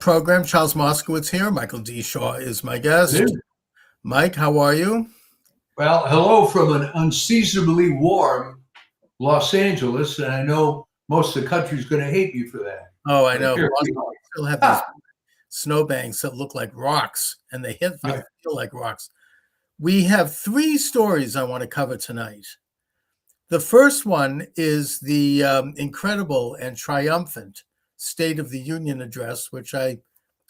program. Charles Moskowitz here. Michael D. Shaw is my guest. Mike, how are you? Well, hello from an unseasonably warm Los Angeles, and I know most of the country's going to hate me for that. Oh, I But know. here we Boston are. still have these snowbanks that look like rocks, and they Yeah. feel like rocks. We have three stories I want to cover tonight. The first one is the incredible and triumphant State of the Union address, which I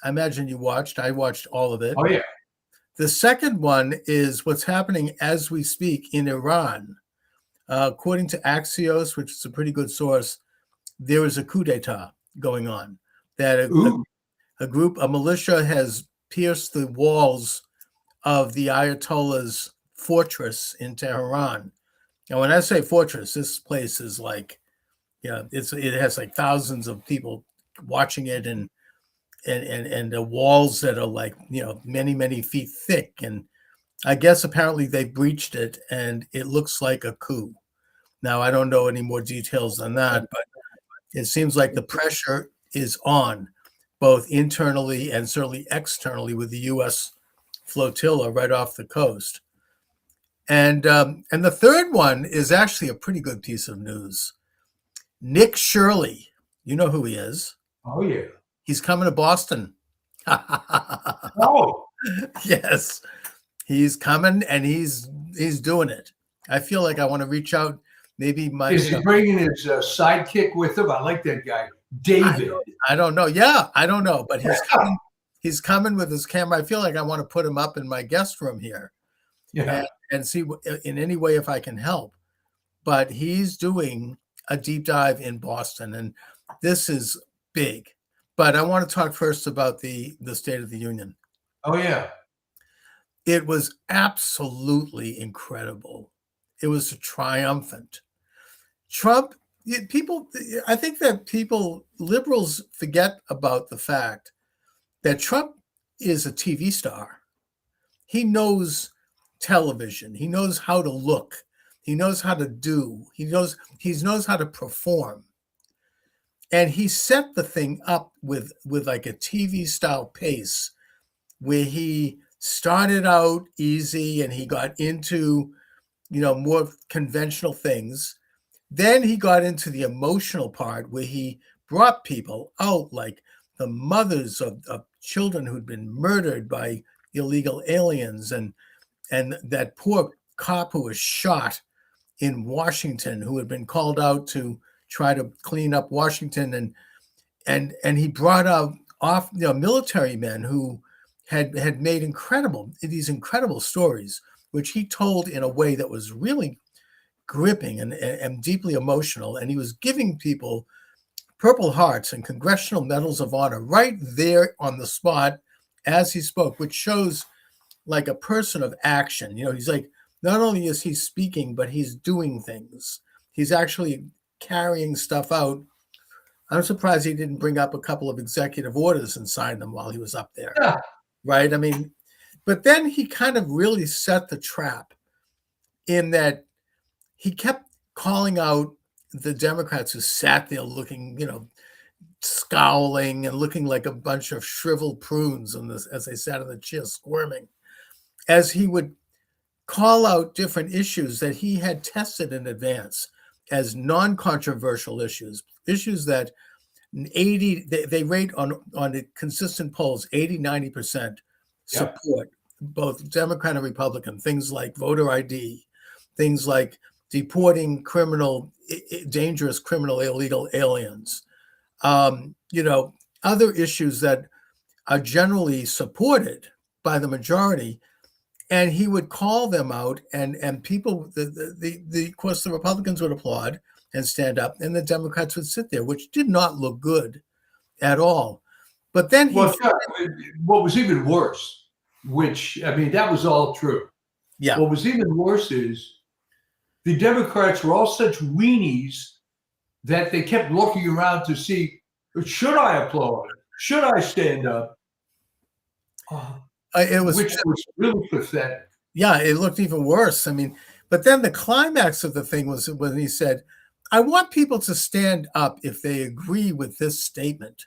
imagine you watched. I watched all of it. Oh, yeah. The second one is what's happening as we speak in Iran. According to Axios, which is a pretty good source, there is a coup d'etat going on. That a militia has pierced the walls of the Ayatollah's fortress in Tehran. And when I say fortress, this place is like, it has like thousands of people watching it, and the walls that are like, many feet thick. And I guess apparently they breached it, and it looks like a coup. Now, I don't know any more details than that, but it seems like the pressure is on, both internally and certainly externally, with the U.S. flotilla right off the coast. And the third one is actually a pretty good piece of news. Nick Shirley, you know who he is. Oh, yeah. He's coming to Boston. Oh, Yes, he's coming, and he's doing it. I feel like I want to reach out. Maybe is he bringing his sidekick with him? I like that guy, David. I don't know. Yeah, I don't know, but he's coming. He's coming with his camera. I feel like I want to put him up in my guest room here, Yeah. and see in any way if I can help. But he's doing a deep dive in Boston, and this is big. But I want to talk first about the State of the Union. Oh, yeah. It was absolutely incredible. It was triumphant. Trump, I think that liberals forget about the fact that Trump is a TV star. He knows television. He knows how to look. He knows how to do. He knows how to perform. And he set the thing up with like a TV style pace, where he started out easy and he got into, more conventional things. Then he got into the emotional part, where he brought people out, like the mothers of children who'd been murdered by illegal aliens, and that poor cop who was shot in Washington, who had been called out to try to clean up Washington, and he brought out military men who had made these incredible stories, which he told in a way that was really gripping and deeply emotional. And he was giving people Purple Hearts and Congressional Medals of Honor right there on the spot as he spoke, which shows like a person of action. He's like, not only is he speaking, but he's doing things. He's actually carrying stuff out. I'm surprised he didn't bring up a couple of executive orders and sign them while he was up there. Yeah. Right? I mean, but then he kind of really set the trap in that he kept calling out the Democrats who sat there looking, scowling and looking like a bunch of shriveled prunes as they sat in the chair squirming, as he would call out different issues that he had tested in advance as non-controversial issues that they rate on the consistent polls 80-90% support, both Democrat and Republican. Things like voter ID, things like deporting dangerous criminal illegal aliens, other issues that are generally supported by the majority. And he would call them out, and people, of course, the Republicans would applaud and stand up, and the Democrats would sit there, which did not look good at all. But then what was even worse, that was all true. Yeah. What was even worse is the Democrats were all such weenies that they kept looking around to see, should I applaud? Should I stand up? Which was really pathetic. Yeah, it looked even worse. I mean, but then the climax of the thing was when he said, I want people to stand up if they agree with this statement,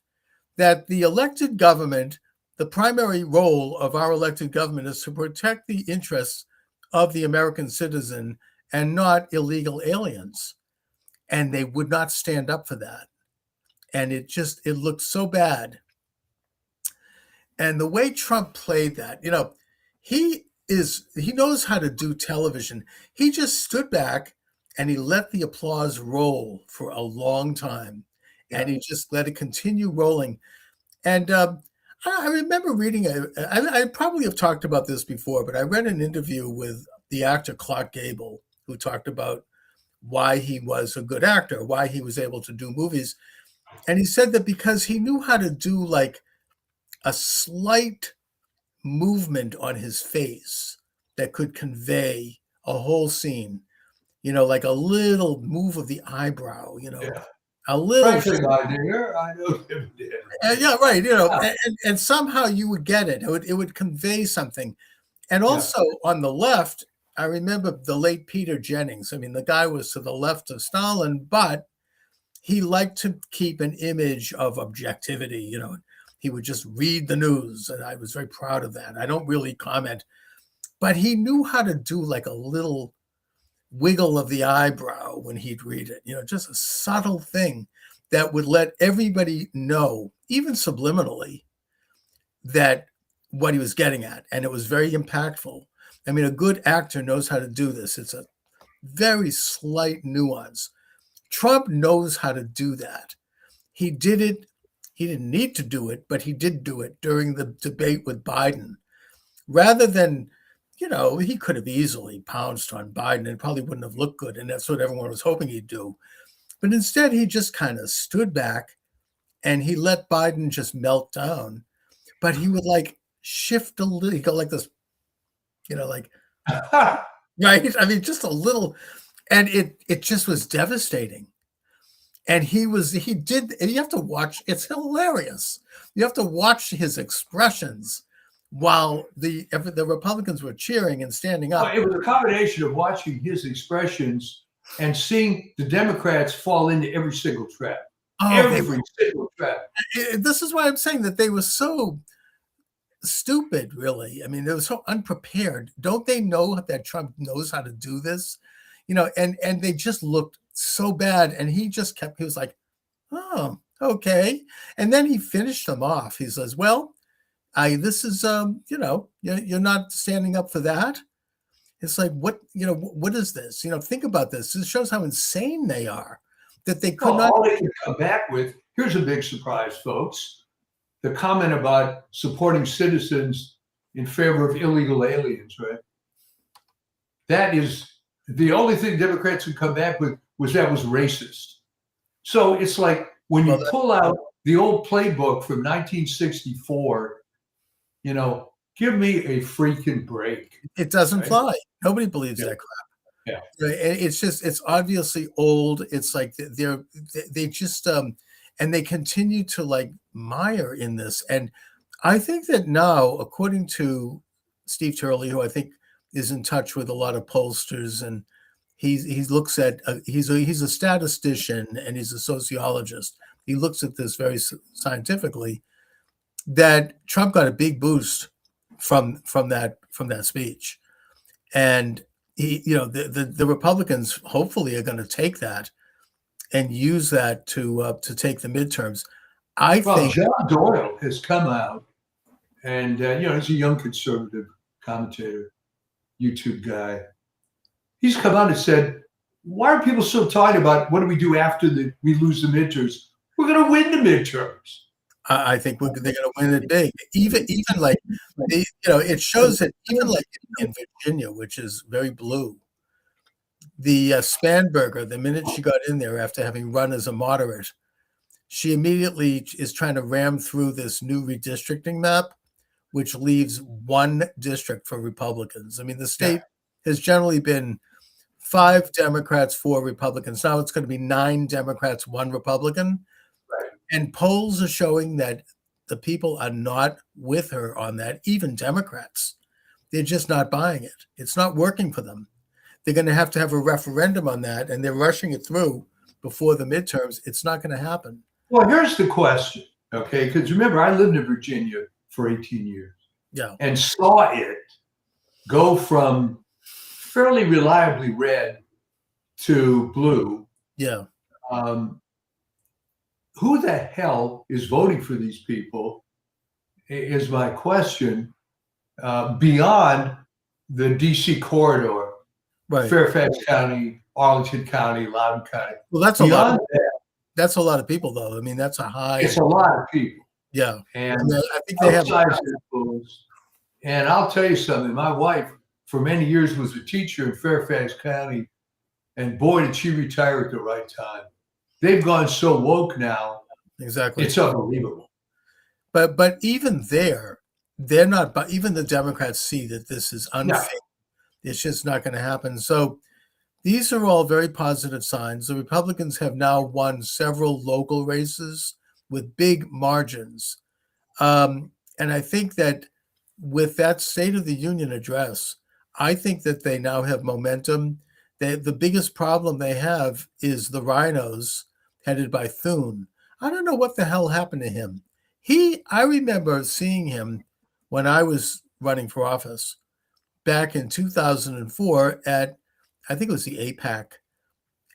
that the elected government, the primary role of our elected government is to protect the interests of the American citizen and not illegal aliens. And they would not stand up for that. And it looked so bad. And the way Trump played that, he knows how to do television. He just stood back and he let the applause roll for a long time. And he just let it continue rolling. And I remember reading, I probably have talked about this before, but I read an interview with the actor Clark Gable, who talked about why he was a good actor, why he was able to do movies. And he said that because he knew how to do like a slight movement on his face that could convey a whole scene, like a little move of the eyebrow, a little. Frankly, my dear, I know him. Yeah, right. And somehow you would get it. It would convey something. And also on the left, I remember the late Peter Jennings. I mean, the guy was to the left of Stalin, but he liked to keep an image of objectivity. He would just read the news, and I was very proud of that. I don't really comment, but he knew how to do like a little wiggle of the eyebrow when he'd read it, just a subtle thing that would let everybody know, even subliminally, that what he was getting at. And it was very impactful. I mean, a good actor knows how to do this. It's a very slight nuance. Trump knows how to do that. He did it. He didn't need to do it, but he did do it during the debate with Biden. Rather than, he could have easily pounced on Biden and it probably wouldn't have looked good. And that's what everyone was hoping he'd do. But instead, he just kind of stood back and he let Biden just melt down. But he would like shift a little, go like this, like, right? I mean, just a little. And it just was devastating. And you have to watch, it's hilarious. You have to watch his expressions while the Republicans were cheering and standing up. Well, it was a combination of watching his expressions and seeing the Democrats fall into every single trap. Every single trap. This is why I'm saying that they were so stupid, really. I mean, they were so unprepared. Don't they know that Trump knows how to do this? And they just looked so bad. And he was like, oh, okay. And then he finished them off. He says, well, this is, you're not standing up for that. It's like, what is this? Think about this. This shows how insane they are, that they could not. All they can come back with, here's a big surprise, folks. The comment about supporting citizens in favor of illegal aliens, right? That is the only thing Democrats could come back with was racist. So it's like when you pull out the old playbook from 1964, give me a freaking break. It doesn't fly. Nobody believes that crap. Yeah. It's obviously old. It's like they just and they continue to like mire in this. And I think that now, according to Steve Turley, who I think is in touch with a lot of pollsters, and he looks at he's a statistician and he's a sociologist. He looks at this very scientifically. That Trump got a big boost from that speech, and the Republicans hopefully are going to take that and use that to take the midterms. I think John Doyle has come out, and he's a young conservative commentator, YouTube guy. He's come out and said, "Why are people so tight about what do we do after we lose the midterms? We're going to win the midterms." I think they're going to win it big. Even like it shows that even like in Virginia, which is very blue, the Spanberger, the minute she got in there after having run as a moderate, she immediately is trying to ram through this new redistricting map, which leaves one district for Republicans. I mean, the state has generally been 5 Democrats, 4 Republicans. Now it's going to be 9 Democrats, 1 Republican. Right. And polls are showing that the people are not with her on that, even Democrats. They're just not buying it. It's not working for them. They're going to have a referendum on that, and they're rushing it through before the midterms. It's not going to happen. Well, here's the question. Okay, because remember, I lived in Virginia for 18 years Yeah. and saw it go from fairly reliably red to blue. Yeah. Um, who the hell is voting for these people is my question. Beyond the DC corridor, Right. Fairfax County, Arlington County, Loudoun County. Well, that's a lot. Beyond that, That's a lot of people, though. I mean, that's a high. it's a lot of people. Yeah. And I think they have. outside influence. And I'll tell you something. My wife, for many years, was a teacher in Fairfax County, and boy, did she retire at the right time. They've gone so woke now. Exactly. It's unbelievable. But even there, they're not. But even the Democrats see that this is unfair. Yeah. It's just not going to happen. So these are all very positive signs. The Republicans have now won several local races with big margins. And I think that with that State of the Union address, I think that they now have momentum. The biggest problem they have is the rhinos headed by Thune. I don't know what the hell happened to him. I remember seeing him when I was running for office back in 2004 at, I think it was the APAC.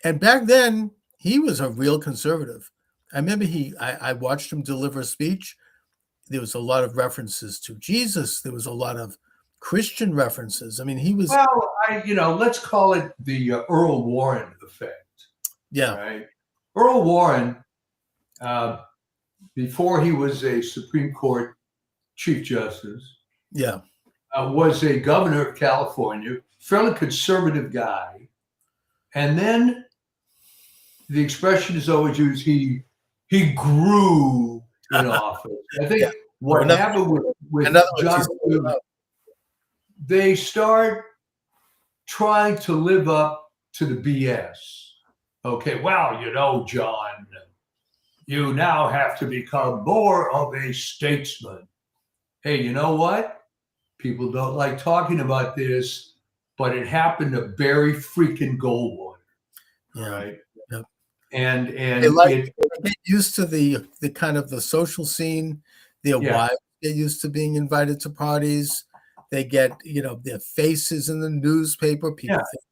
And back then, he was a real conservative. I remember I watched him deliver a speech. There was a lot of references to Jesus. There was a lot of Christian references. I mean, he was. Well, let's call it the Earl Warren effect. Yeah. Right. Earl Warren, before he was a Supreme Court Chief Justice, yeah, was a governor of California, fairly conservative guy. And then the expression is always used, he grew in office. I think what happened with John Thune, they start trying to live up to the BS. Okay, well, John, you now have to become more of a statesman. Hey, you know what? People don't like talking about this, but it happened to Barry freaking Goldwater. Yeah. Right. Yep. And they get used to the kind of the social scene. Their wives get used to being invited to parties. They get, their faces in the newspaper. People think,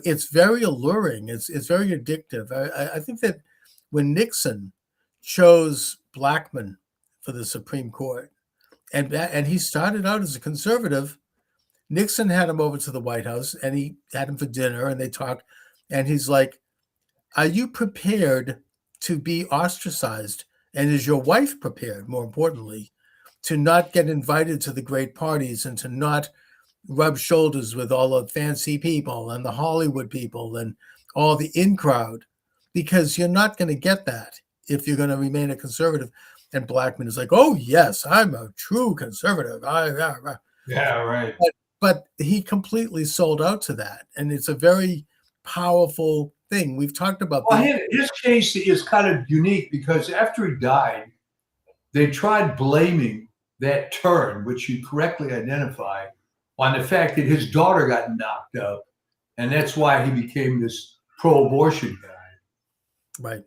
it's very alluring. It's very addictive. I think that when Nixon chose Blackmun for the Supreme Court, and he started out as a conservative, Nixon had him over to the White House, and he had him for dinner, and they talked, and he's like, are you prepared to be ostracized? And is your wife prepared, more importantly, to not get invited to the great parties and to not rub shoulders with all the fancy people and the Hollywood people and all the in crowd? Because you're not going to get that if you're going to remain a conservative. And Blackmun is like, oh, yes, I'm a true conservative. Yeah, right. But he completely sold out to that. And it's a very powerful thing. We've talked about his case is kind of unique because after he died, they tried blaming that turn, which you correctly identify, on the fact that his daughter got knocked up, and that's why he became this pro-abortion guy. Right.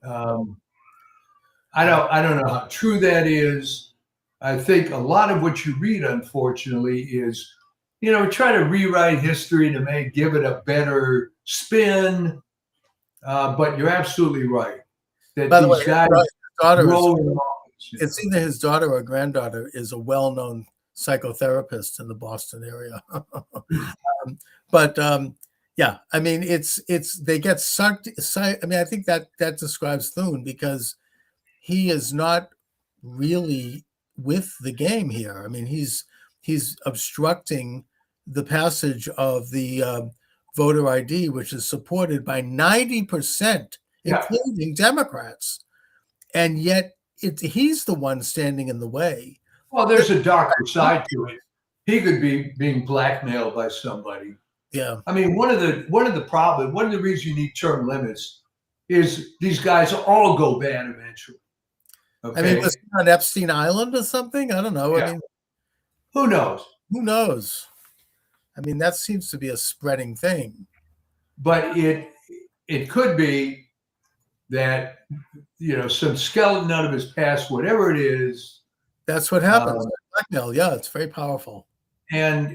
I don't know how true that is. I think a lot of what you read, unfortunately, is try to rewrite history to give it a better spin. But you're absolutely right that by the way, these guys it's either his daughter or granddaughter is a well-known psychotherapist in the Boston area. Yeah, I mean, it's they get sucked. I mean, I think that describes Thune because he is not really with the game here. I mean, he's obstructing the passage of the voter ID, which is supported by 90%, including Democrats, and yet he's the one standing in the way. Well, there's a darker side to it. He could be being blackmailed by somebody. Yeah. I mean, one of the reasons you need term limits is these guys all go bad eventually. Okay? I mean, was he on Epstein Island or something? I don't know. Yeah. I mean, who knows? Who knows? I mean, that seems to be a spreading thing. But it could be that, some skeleton out of his past, whatever it is. That's what happens. Blackmail, yeah, it's very powerful. And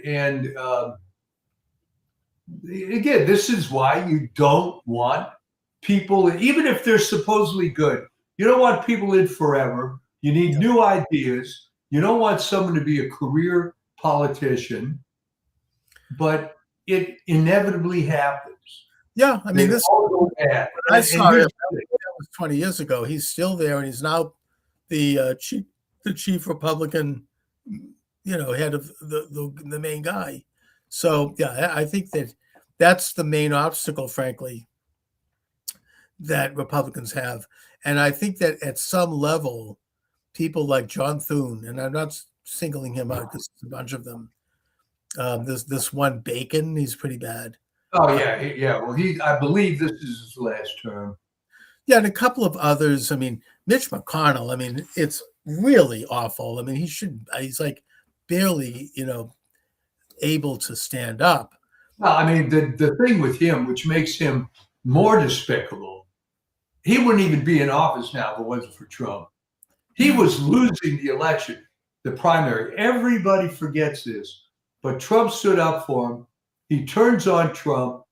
again, this is why you don't want people, even if they're supposedly good, you don't want people in forever. You need new ideas. You don't want someone to be a career politician, but it inevitably happens. Yeah, I mean, They this all go bad. I saw it. That was 20 years ago. He's still there, and he's now the chief Republican, head of the main guy. So yeah, I think that's the main obstacle, frankly, that Republicans have, and I think that at some level, people like John Thune, and I'm not singling him out because there's a bunch of them. This one Bacon, he's pretty bad. Oh yeah. Well, I believe this is his last term. Yeah, and a couple of others. I mean, Mitch McConnell. I mean, it's really awful. I mean, he's like barely, able to stand up. Well, I mean, the thing with him, which makes him more despicable, he wouldn't even be in office now if it wasn't for Trump. He was losing the election, the primary. Everybody forgets this, but Trump stood up for him. He turns on Trump.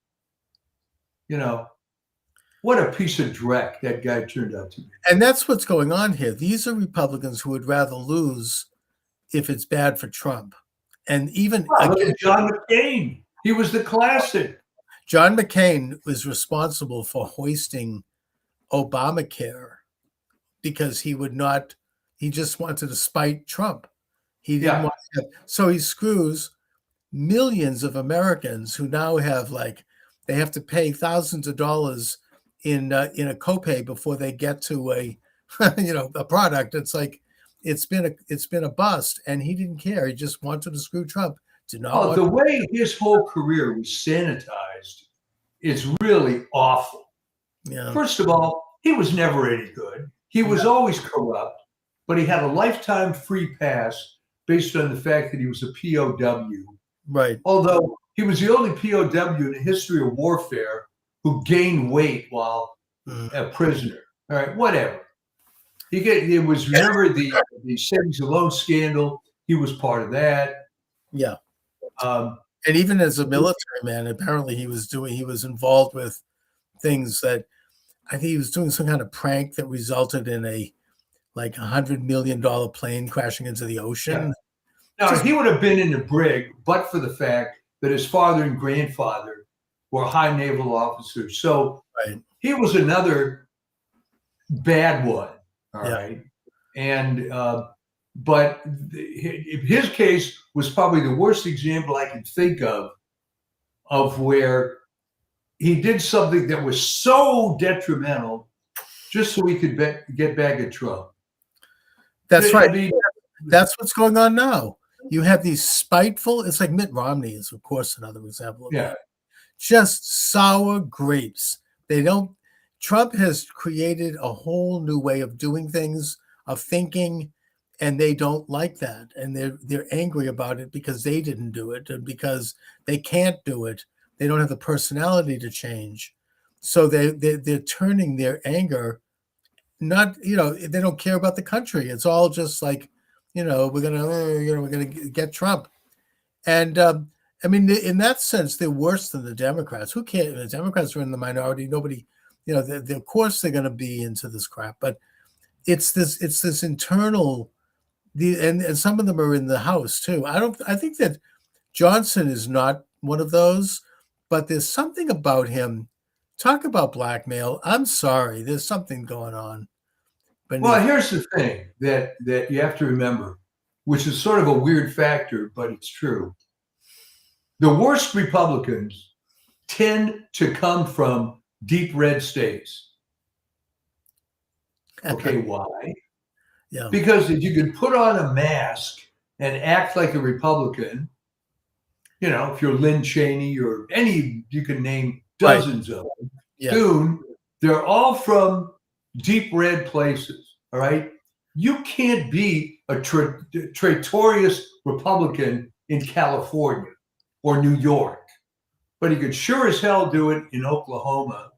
What a piece of dreck that guy turned out to be. And that's what's going on here. These are Republicans who would rather lose if it's bad for Trump. And even John McCain, he was the classic. John McCain was responsible for hoisting Obamacare because he just wanted to spite Trump. He didn't want to, so he screws millions of Americans who now have they have to pay thousands of dollars in a copay before they get to a a product. It's like it's been a bust, and he didn't care. He just wanted to screw Trump. The way his whole career was sanitized is really awful. Yeah. First of all, he was never any good. He was always corrupt, but he had a lifetime free pass based on the fact that he was a POW. Right. Although he was the only POW in the history of warfare who gained weight while a prisoner. All right, whatever. It was, remember the savings and loan scandal? He was part of that. Yeah. And even as a military man, apparently he was involved with things that I think he was doing some kind of prank that resulted in a $100 million plane crashing into the ocean. Yeah. Now, he would have been in the brig, but for the fact that his father and grandfather were high naval officers. So he was another bad one. All right. And, but his case was probably the worst example I can think of where he did something that was so detrimental just so he could get back at Trump. That's right. I mean, that's what's going on now. You have these spiteful, it's like Mitt Romney is, of course, another example of that. Just sour grapes. Trump has created a whole new way of doing things, of thinking, and they don't like that. And they're angry about it because they didn't do it and because they can't do it. They don't have the personality to change. So they're turning their anger, they don't care about the country. It's all just like, we're gonna get Trump. And I mean, in that sense, they're worse than the Democrats. Who cares? The Democrats are in the minority. Nobody, of course they're going to be into this crap. But it's this internal, and some of them are in the House too. I think that Johnson is not one of those, but there's something about him. Talk about blackmail. I'm sorry, there's something going on. Well, here's the thing that you have to remember, which is sort of a weird factor, but it's true. The worst Republicans tend to come from deep red states. Okay, why? Yeah. Because if you could put on a mask and act like a Republican, if you're Lynn Cheney or you can name dozens of them, soon they're all from deep red places. All right. You can't be a traitorous Republican in California or New York, but he could sure as hell do it in Oklahoma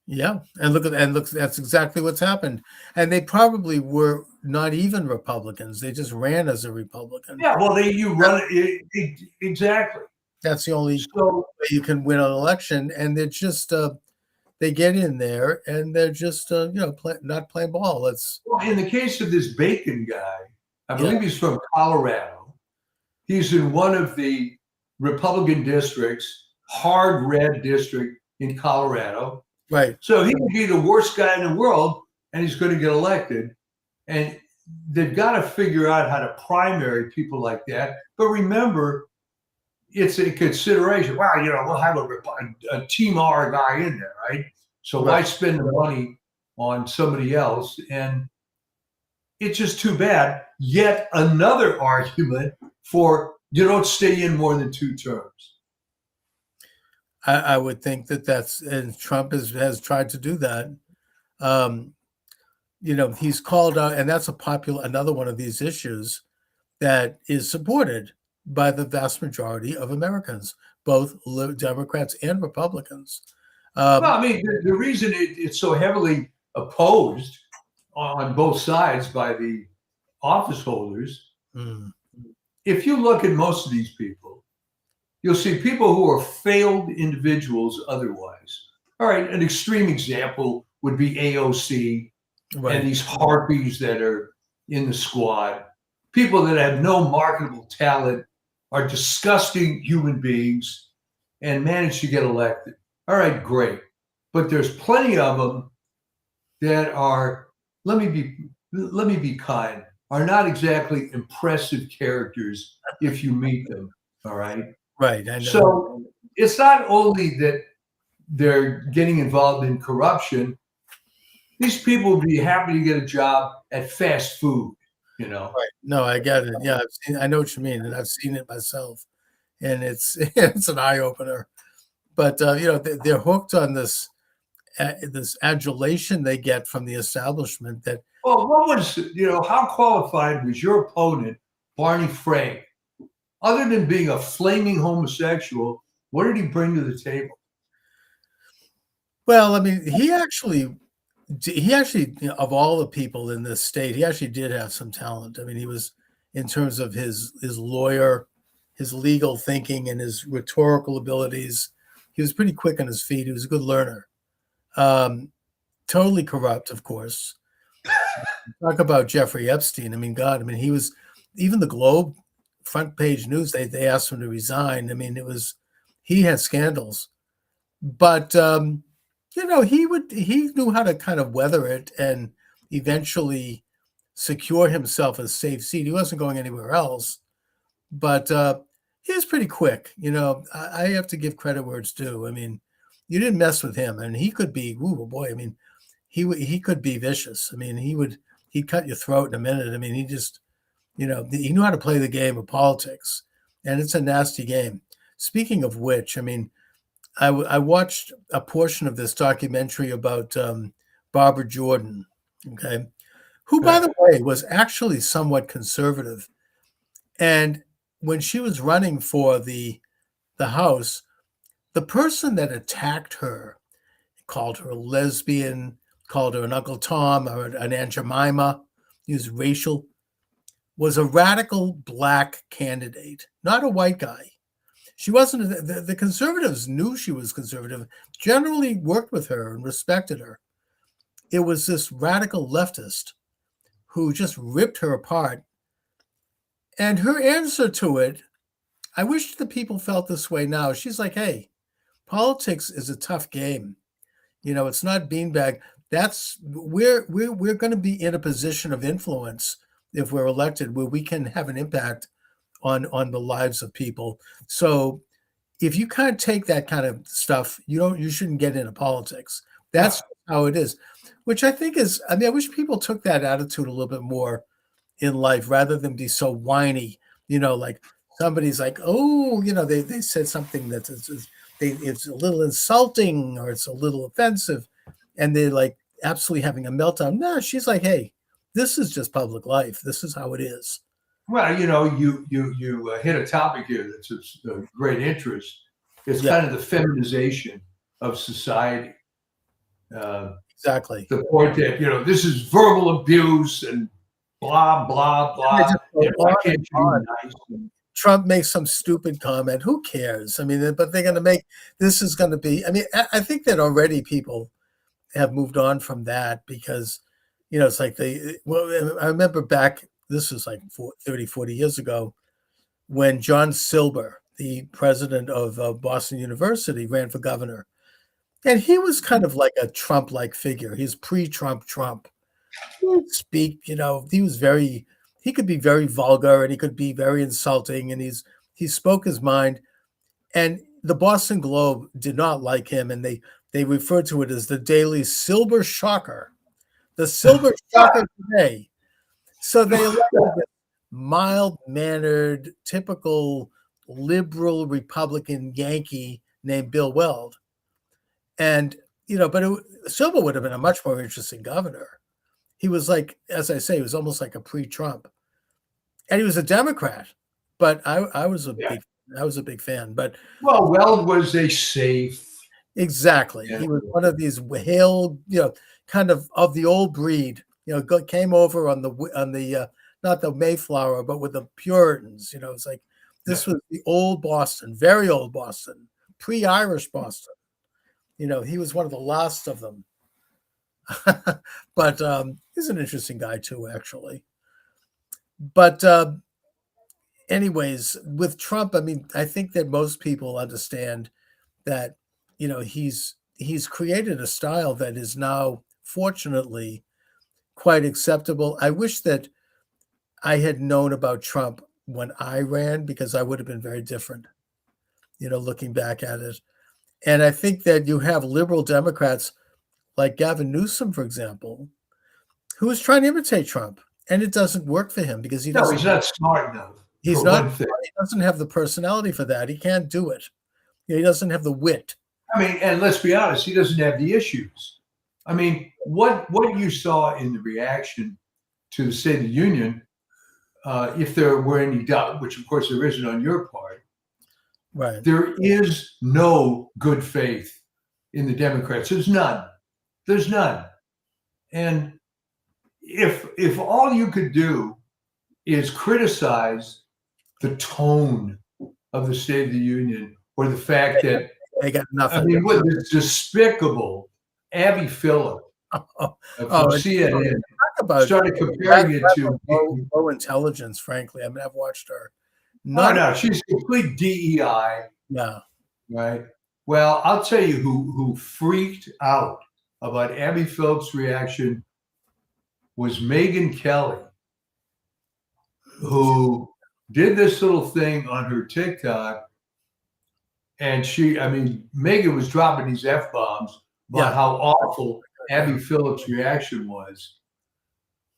Yeah, and look, that's exactly what's happened. And they probably were not even Republicans. They just ran as a Republican. Yeah, well, you run it exactly. That's the only So way you can win an election. And they're just they get in there and they're just not playing ball. It's well, in the case of this Bacon guy, I yeah, believe he's from Colorado. He's in one of the Republican districts, hard red district in Colorado. right. So he could be the worst guy in the world, and he's going to get elected. And they've got to figure out how to primary people like that. But remember, it's a consideration. Wow, we'll have a Team R guy in there, right? So why spend the money on somebody else? And it's just too bad. Yet another argument for you don't stay in more than 2 terms. I would think and Trump has tried to do that. He's called out, and that's another one of these issues that is supported by the vast majority of Americans, both Democrats and Republicans. Well, I mean, the reason it's so heavily opposed on both sides by the office holders, if you look at most of these people, you'll see people who are failed individuals otherwise. All right, an extreme example would be AOC and these harpies that are in the squad. People that have no marketable talent, are disgusting human beings, and manage to get elected. All right, great. But there's plenty of them that are, let me be kind, are not exactly impressive characters if you meet them. All right. Right. I know. So it's not only that they're getting involved in corruption. These people would be happy to get a job at fast food, Right. No, I get it. Yeah, I know what you mean, and I've seen it myself, and it's it's an eye opener. But they're hooked on this adulation they get from the establishment. That well, what was how qualified was your opponent, Barney Frank? Other than being a flaming homosexual, what did he bring to the table? Well, I mean, he actually, of all the people in this state, he actually did have some talent. I mean, he was, in terms of his lawyer, his legal thinking, and his rhetorical abilities, he was pretty quick on his feet. He was a good learner. Totally corrupt, of course. Talk about Jeffrey Epstein. I mean, God, I mean, he was, even the Globe front page news, they asked him to resign. I mean, he had scandals, but he knew how to kind of weather it and eventually secure himself a safe seat. He wasn't going anywhere else, but he was pretty quick. I have to give credit where it's due. I mean, you didn't mess with him, and he could be, oh boy, I mean, he could be vicious. I mean, he'd cut your throat in a minute. I mean, he just, he knew how to play the game of politics, and it's a nasty game. Speaking of which, I mean, I watched a portion of this documentary about Barbara Jordan, okay, who, by the way, was actually somewhat conservative. And when she was running for the House, the person that attacked her, called her a lesbian, called her an Uncle Tom or an Aunt Jemima, used racial, was a radical black candidate, not a white guy. She wasn't, the conservatives knew she was conservative, generally worked with her and respected her. It was this radical leftist who just ripped her apart. And her answer to it, I wish the people felt this way now. She's like, hey, politics is a tough game. It's not beanbag. We're going to be in a position of influence if we're elected, where we can have an impact on the lives of people. So if you can't take that kind of stuff, you shouldn't get into politics. That's how it is, which I think is, I mean, I wish people took that attitude a little bit more in life rather than be so whiny, like somebody's like, oh, they said something that it's a little insulting or it's a little offensive, and they're like absolutely having a meltdown. No, she's like, hey, this is just public life. This is how it is. Well, you hit a topic here that's of great interest. It's kind of the feminization of society. Exactly. The point that, this is verbal abuse and blah, blah, They blah. just go Why on and can't on. you be nice? Trump makes some stupid comment. Who cares? I mean, but they're going to make this is going to be. I mean, I think that already people have moved on from that because, it's like well, I remember back, this was like 30, 40 years ago, when John Silber, the president of Boston University, ran for governor. And he was kind of like a Trump-like figure. He's pre-Trump Trump. He would speak, he could be very vulgar and he could be very insulting, and he spoke his mind. And the Boston Globe did not like him, and they referred to it as the Daily Silber Shocker, the Silber Shocker today. So they elected this mild-mannered, typical liberal Republican Yankee named Bill Weld. And, but Silver would have been a much more interesting governor. He was like, as I say, he was almost like a pre-Trump. And he was a Democrat. But I was a big fan. But Well, Weld was a safe. exactly. Yeah. He was one of these hail, kind of the old breed, came over on the not the Mayflower, but with the Puritans. It's like this was the old Boston, very old Boston, pre-Irish Boston. He was one of the last of them. But he's an interesting guy too, actually. But anyways, with Trump, I mean, I think that most people understand that he's created a style that is now, fortunately, quite acceptable. I wish that I had known about Trump when I ran, because I would have been very different, looking back at it. And I think that you have liberal Democrats like Gavin Newsom, for example, who is trying to imitate Trump, and it doesn't work for him because he's not smart enough. He's for not. one thing. He doesn't have the personality for that. He can't do it. He doesn't have the wit. I mean, and let's be honest, he doesn't have the issues. I mean, what you saw in the reaction to the State of the Union, if there were any doubt, which of course there isn't on your part, right? There is no good faith in the Democrats. There's none. There's none. And if all you could do is criticize the tone of the State of the Union, or the fact that they got nothing. I mean, what this despicable Abby Phillip from CNN started comparing it to low intelligence. Frankly, I mean, I've watched her. No, she's complete DEI. Yeah. Right. Well, I'll tell you who freaked out about Abby Phillip's reaction was Megyn Kelly, who did this little thing on her TikTok. And Megyn was dropping these F-bombs about how awful Abby Phillip's reaction was.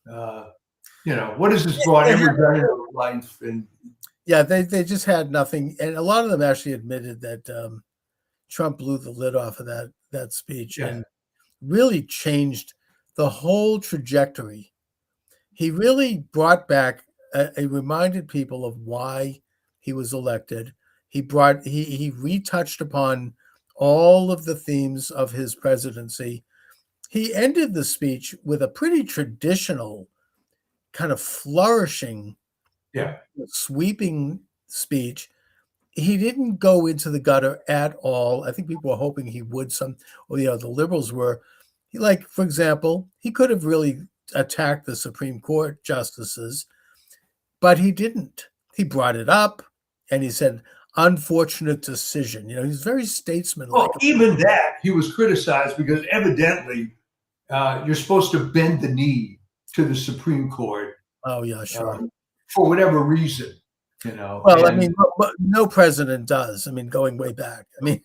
What has this brought ever done in her life? And yeah, they just had nothing. And a lot of them actually admitted that Trump blew the lid off of that speech and really changed the whole trajectory. He really brought back, he reminded people of why he was elected. He retouched upon all of the themes of his presidency. He ended the speech with a pretty traditional, kind of flourishing, sweeping speech. He didn't go into the gutter at all. I think people were hoping he would. The liberals were. Like, for example, he could have really attacked the Supreme Court justices, but he didn't. He brought it up, and he said, unfortunate decision. He's very statesmanlike. Well, even that, he was criticized because evidently you're supposed to bend the knee to the Supreme Court. Oh, yeah, sure. For whatever reason, Well, I mean, no president does. I mean, going way back. I mean,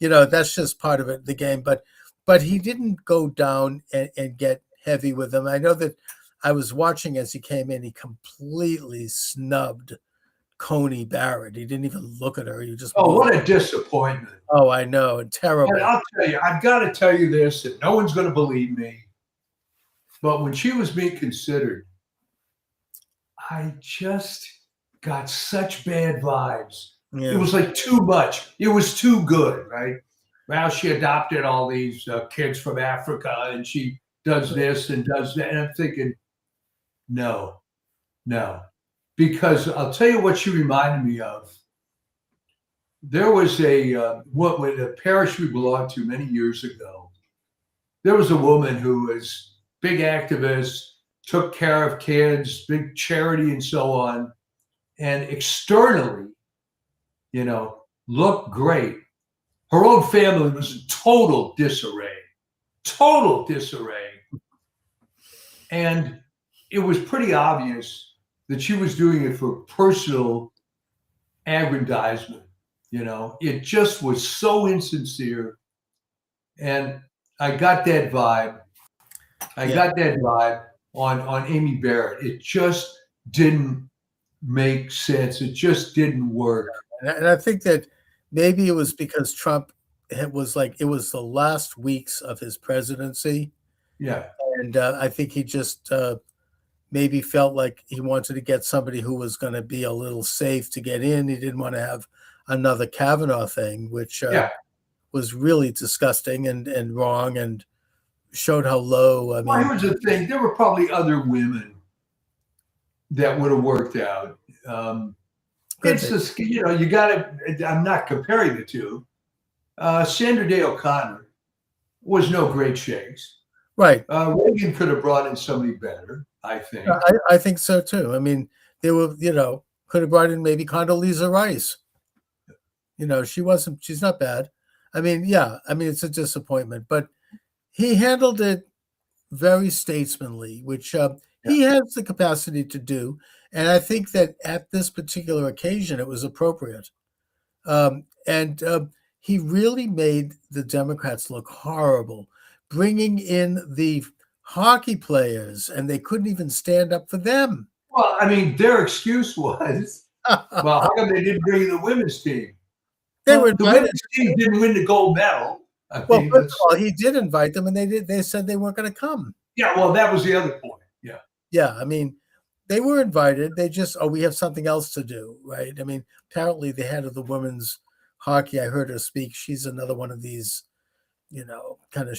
that's just part of it, the game. But he didn't go down and get heavy with them. I know that I was watching as he came in. He completely snubbed Coney Barrett. He didn't even look at her. He just what a disappointment. Oh, I know, and terrible. And I'll tell you, I've got to tell you this, and no one's going to believe me. But when she was being considered, I just got such bad vibes. Yeah. It was like too much. It was too good, right? well, she adopted all these kids from Africa and she does this and does that. And I'm thinking, no, no. Because I'll tell you what she reminded me of. There was when a parish we belonged to many years ago, there was a woman who was big activist, took care of kids, big charity and so on. And externally, looked great. Her own family was in total disarray. And it was pretty obvious that she was doing it for personal aggrandizement. It just was so insincere. And I got that vibe. I got that vibe on Amy Barrett. It just didn't make sense. It just didn't work. And I think that maybe it was because Trump it was the last weeks of his presidency. Yeah. And I think he just maybe felt like he wanted to get somebody who was going to be a little safe to get in. He didn't want to have another Kavanaugh thing, which was really disgusting and wrong and showed how low. I mean, well, here's the thing. There were probably other women that would have worked out. It's just, you got to, I'm not comparing the two. Sandra Day O'Connor was no great shakes. Right. Reagan could have brought in somebody better, I think. I think so too. I mean, they were, could have brought in maybe Condoleezza Rice. She's not bad. I mean, it's a disappointment, but he handled it very statesmanly, which he has the capacity to do. And I think that at this particular occasion, it was appropriate. And he really made the Democrats look horrible, bringing in the hockey players, and they couldn't even stand up for them. Well, I mean, their excuse was, well, how come they didn't bring the women's team? The women's team didn't win the gold medal. First of all, he did invite them, and they said they weren't going to come. Yeah, well, that was the other point. Yeah. Yeah, I mean, they were invited. They just, we have something else to do, right? I mean, apparently the head of the women's hockey, I heard her speak. She's another one of these, kind of,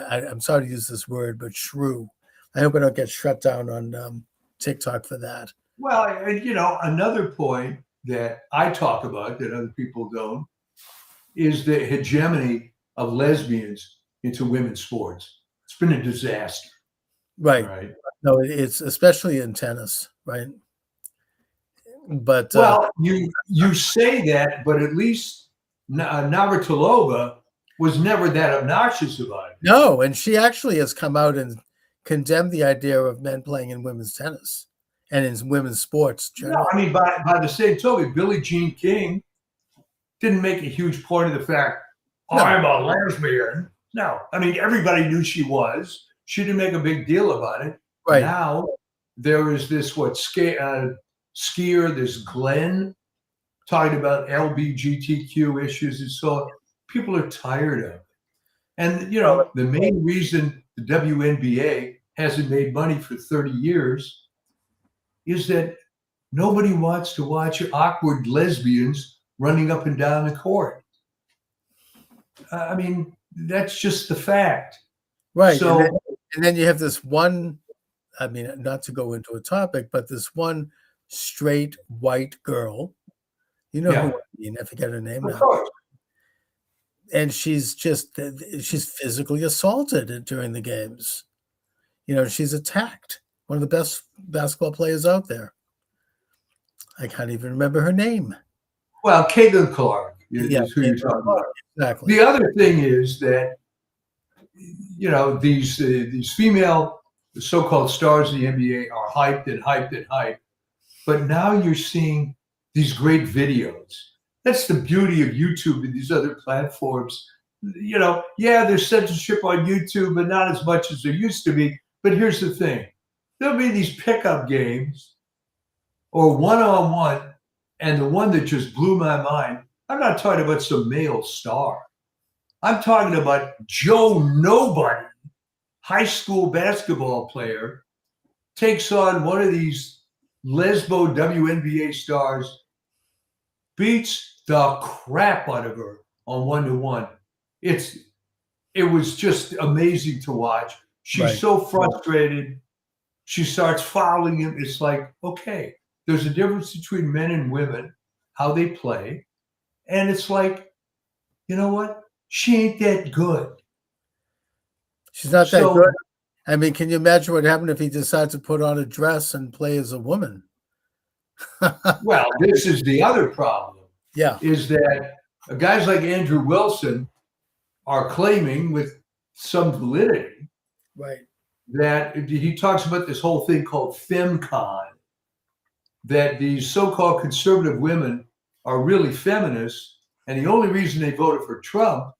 I'm sorry to use this word, but shrew. I hope I don't get shut down on TikTok for that. Well, another point that I talk about that other people don't is the hegemony of lesbians into women's sports. It's been a disaster. Right. No, it's especially in tennis, right? But well, you say that, but at least Navratilova was never that obnoxious about it. No, and she actually has come out and condemned the idea of men playing in women's tennis and in women's sports. Generally. No, I mean, by the same token, Billie Jean King didn't make a huge point of the fact, I'm a lesbian. No, I mean, everybody knew she was. She didn't make a big deal about it. Right. Now, there is this, skier, this Glenn, talking about LGBTQ issues and so on. People are tired of it. And, the main reason the WNBA hasn't made money for 30 years is that nobody wants to watch awkward lesbians running up and down the court. I mean, that's just the fact. Right. So, and then you have this one, I mean, not to go into a topic, but this one straight white girl, who I mean, I forget her name now. And she's physically assaulted during the games. She's attacked. One of the best basketball players out there. I can't even remember her name. Well, Caitlin Clark is who you're talking about. Exactly. The other thing is that, these female so-called stars in the NBA are hyped and hyped and hyped. But now you're seeing these great videos. That's the beauty of YouTube and these other platforms. There's censorship on YouTube, but not as much as there used to be. But here's the thing. There'll be these pickup games or one-on-one, and the one that just blew my mind, I'm not talking about some male star. I'm talking about Joe Nobody, high school basketball player, takes on one of these lesbo WNBA stars, beats the crap out of her on one-to-one. it was just amazing to watch. She's Right. so frustrated. She starts following him. It's like, okay, there's a difference between men and women, how they play. And it's like, you know what? She ain't that good. She's not that good. So, I mean, can you imagine what happened if he decides to put on a dress and play as a woman? well, this is the other problem Yeah. is that guys like Andrew Wilson are claiming with some validity Right. that he talks about this whole thing called FemCon, that these so-called conservative women are really feminists, and the only reason they voted for Trump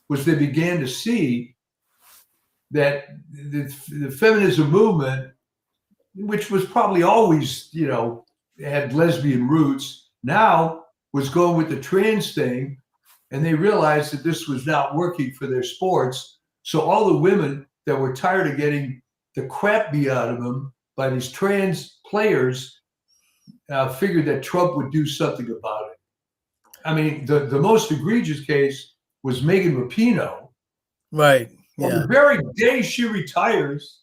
was they began to see that the feminism movement, which was probably always, had lesbian roots, now was going with the trans thing, and they realized that this was not working for their sports. So all the women that were tired of getting the crap beat out of them by these trans players figured that Trump would do something about it. I mean, the most egregious case was Megan Rapinoe. Right. On Yeah. the very day she retires,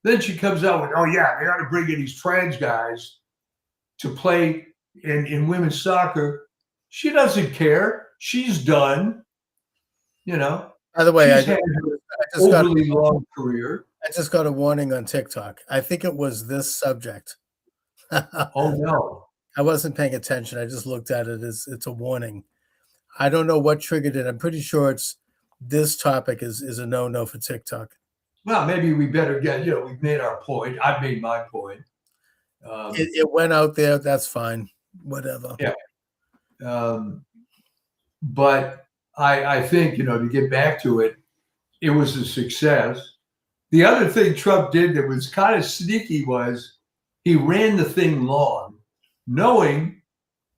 then she comes out with, oh, yeah, they ought to bring in these trans guys to play in women's soccer. She doesn't care. She's done. By the way, She's had her overly long career. I just got a warning on TikTok. I think it was this subject. Oh, no. I wasn't paying attention. I just looked at it as it's a warning. I don't know what triggered it. I'm pretty sure it's this topic is a no-no for TikTok. Well, maybe we better get, we've made our point. I've made my point. It went out there. That's fine. Whatever. Yeah. But I think, to get back to it, it was a success. The other thing Trump did that was kind of sneaky was he ran the thing long, knowing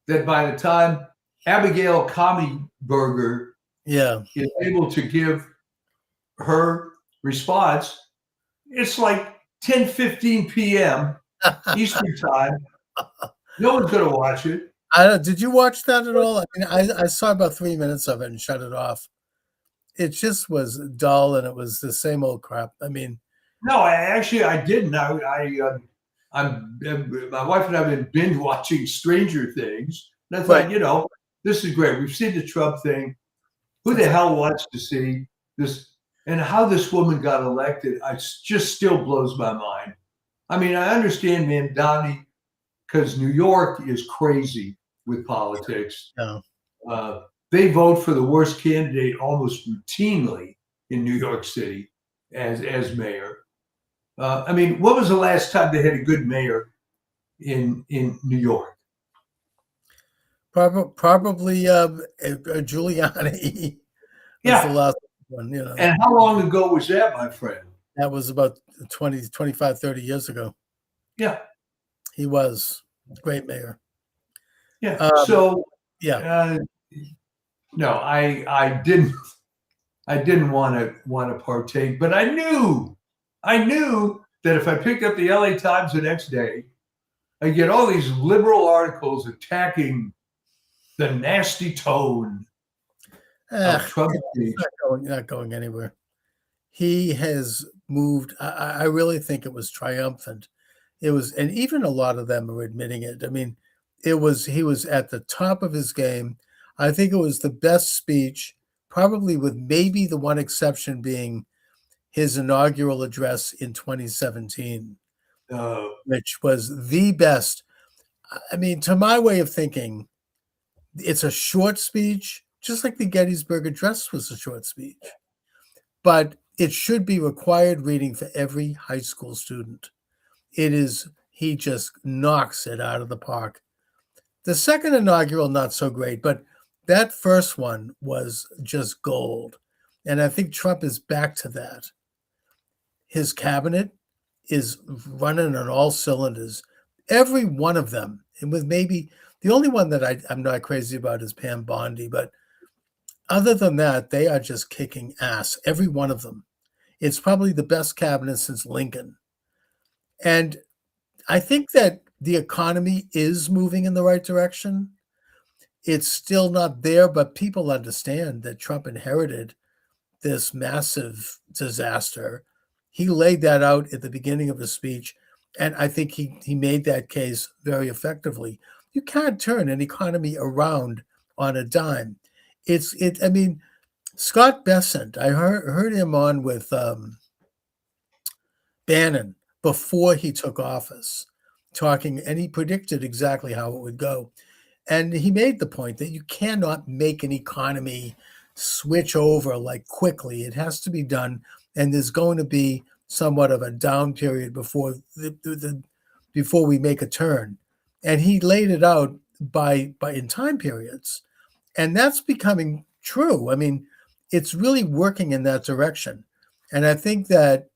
that by the time Abigail Commieberger is able to give her response, it's like 10:15 p.m. Eastern time. No one's going to watch it. Did you watch that at all? I mean, I saw about 3 minutes of it and shut it off. It just was dull, and it was the same old crap. I mean, no, I didn't. My wife and I have been binge watching Stranger Things, and I thought, this is great. We've seen the Trump thing. Who the hell wants to see this? And how this woman got elected, it just still blows my mind. I mean, I understand Mamdani because New York is crazy with politics. no. They vote for the worst candidate almost routinely in New York City as mayor. I mean, when was the last time they had a good mayor in New York? Probably Giuliani. Yeah. The last one, And how long ago was that, my friend? That was about 20, 25, 30 years ago. Yeah. He was a great mayor. Yeah. No, I didn't want to partake, but I knew that if I picked up the LA Times the next day, I'd get all these liberal articles attacking the nasty tone of Trump's speech. Not going anywhere. He has moved. I really think it was triumphant. It was, and even a lot of them are admitting it. I mean, he was at the top of his game. I think it was the best speech, probably with maybe the one exception being his inaugural address in 2017, which was the best. I mean, to my way of thinking, it's a short speech, just like the Gettysburg Address was a short speech. But it should be required reading for every high school student. He just knocks it out of the park. The second inaugural, not so great, but that first one was just gold. And I think Trump is back to that. His cabinet is running on all cylinders. Every one of them, and with maybe the only one that I'm not crazy about is Pam Bondi, but other than that, they are just kicking ass, every one of them. It's probably the best cabinet since Lincoln. And I think that the economy is moving in the right direction. it's still not there, but people understand that Trump inherited this massive disaster. He laid that out at the beginning of his speech, and I think he made that case very effectively. You can't turn an economy around on a dime. I mean, Scott Bessent, I heard him on with Bannon before he took office, talking, and he predicted exactly how it would go. And he made the point that you cannot make an economy switch over like quickly. It has to be done, and there's going to be somewhat of a down period before we make a turn. And he laid it out by in time periods, and that's becoming true. I mean, it's really working in that direction, and I think that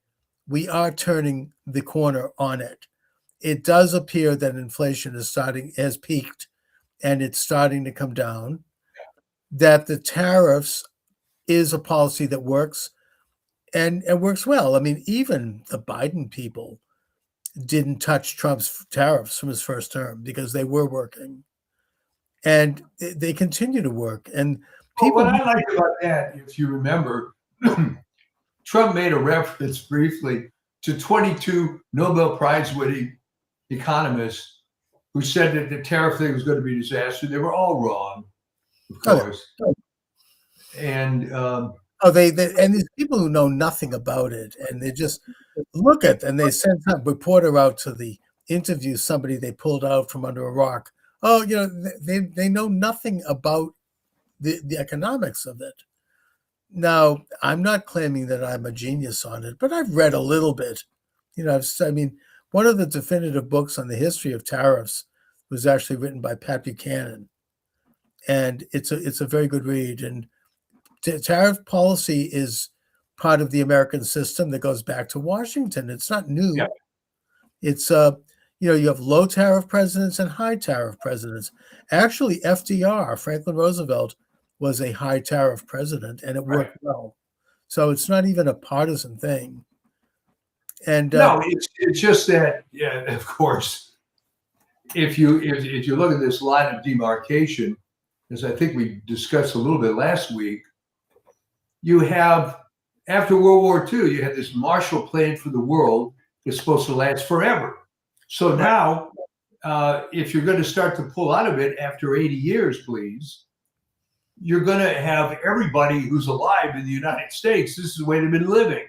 we are turning the corner on it. It does appear that inflation has peaked and it's starting to come down, that the tariffs is a policy that works and works well. I mean, even the Biden people didn't touch Trump's tariffs from his first term because they were working. And they continue to work. And Well, people what I like about that, if you remember, Trump made a reference briefly to 22 Nobel Prize winning economists who said that the tariff thing was going to be a disaster. They were all wrong, of course. And they and these people who know nothing about it, and they just look at, and they send some reporter out to the interview somebody they pulled out from under a rock. Oh, they know nothing about the economics of it. Now, I'm not claiming that I'm a genius on it, but I've read a little bit. I mean, one of the definitive books on the history of tariffs was actually written by Pat Buchanan, and it's a very good read. And tariff policy is part of the American system that goes back to Washington. It's not new. Yep. It's you have low tariff presidents and high tariff presidents. Actually, FDR, Franklin Roosevelt, was a high tariff president, and it worked well. So it's not even a partisan thing. And no, it's just that, yeah, of course, if you look at this line of demarcation, as I think we discussed a little bit last week, you have, after World War II, you had this Marshall Plan for the world that's supposed to last forever. So now, if you're going to start to pull out of it after 80 years, please, you're going to have everybody who's alive in the United States, this is the way they've been living.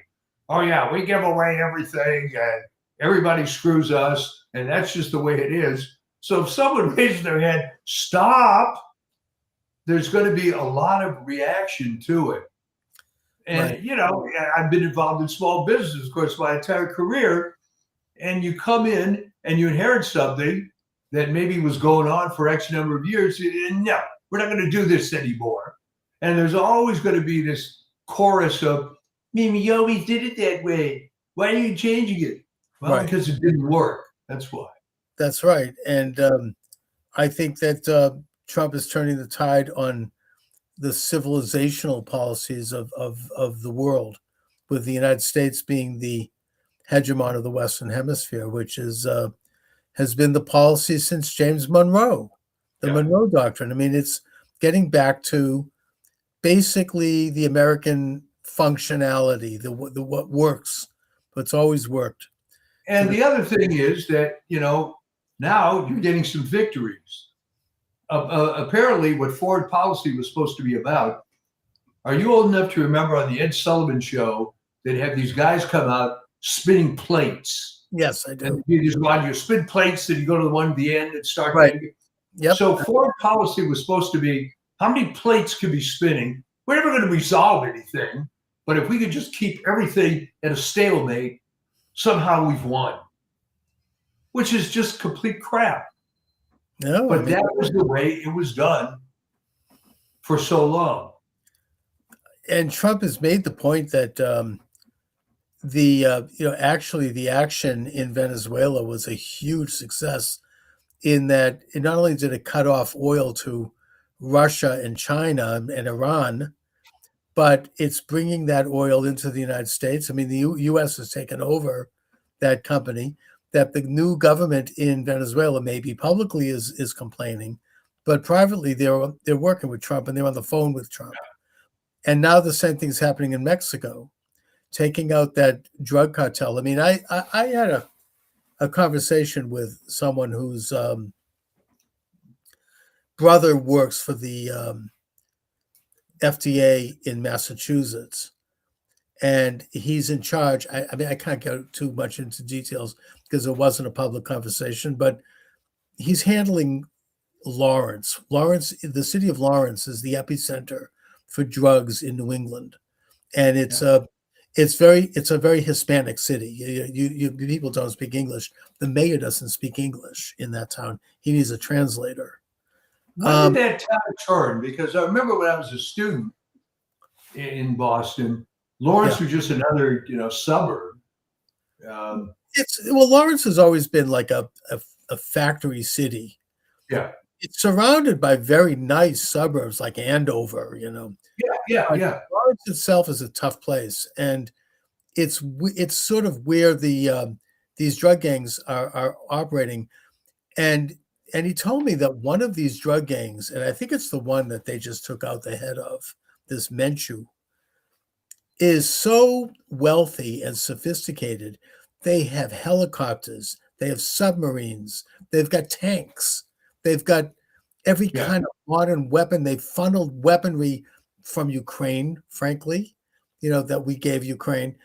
Oh, yeah, we give away everything, and everybody screws us, and that's just the way it is. So if someone raises their hand, stop, there's going to be a lot of reaction to it. And, I've been involved in small business, of course, my entire career. And you come in and you inherit something that maybe was going on for X number of years. And no, we're not going to do this anymore. And there's always going to be this chorus of, Mimi, you always did it that way. Why are you changing it? Well, because it didn't work. That's why. That's right. And I think that Trump is turning the tide on the civilizational policies of the world, with the United States being the hegemon of the Western Hemisphere, which has been the policy since James Monroe, the Monroe Doctrine. I mean, it's getting back to basically the American functionality, the what works, what's always worked. And the other thing is that, now you're getting some victories. Apparently, what foreign policy was supposed to be about, are you old enough to remember on the Ed Sullivan show, they'd have these guys come out spinning plates? Yes, I do. And you just want you spin plates, and you go to the one at the end and start. Yep. So foreign policy was supposed to be, how many plates could be spinning? We're never going to resolve anything, but if we could just keep everything at a stalemate, somehow we've won, which is just complete crap. No, but that was the way it was done for so long. And Trump has made the point that actually the action in Venezuela was a huge success, in that it not only did it cut off oil to Russia and China and Iran, but it's bringing that oil into the United States. I mean, the U.S. has taken over that company. That the new government in Venezuela, maybe publicly, is complaining, but privately they're working with Trump and they're on the phone with Trump. And now the same thing's happening in Mexico, taking out that drug cartel. I mean, I had a conversation with someone whose brother works for the FDA in Massachusetts, and he's in charge. I mean, I can't go too much into details because it wasn't a public conversation, but he's handling Lawrence. The city of Lawrence is the epicenter for drugs in New England, and it's a very Hispanic city. You people don't speak English. The mayor doesn't speak English in that town. He needs a translator. When did that town turn? Because I remember when I was a student in Boston, Lawrence was just another, suburb. Lawrence has always been like a factory city. Yeah. It's surrounded by very nice suburbs like Andover, Yeah. Lawrence itself is a tough place, and it's sort of where these drug gangs are operating. And he told me that one of these drug gangs, and I think it's the one that they just took out the head of, this Menchu, is so wealthy and sophisticated. They have helicopters, they have submarines, they've got tanks, they've got every kind of modern weapon. They funneled weaponry from Ukraine, frankly, that we gave Ukraine,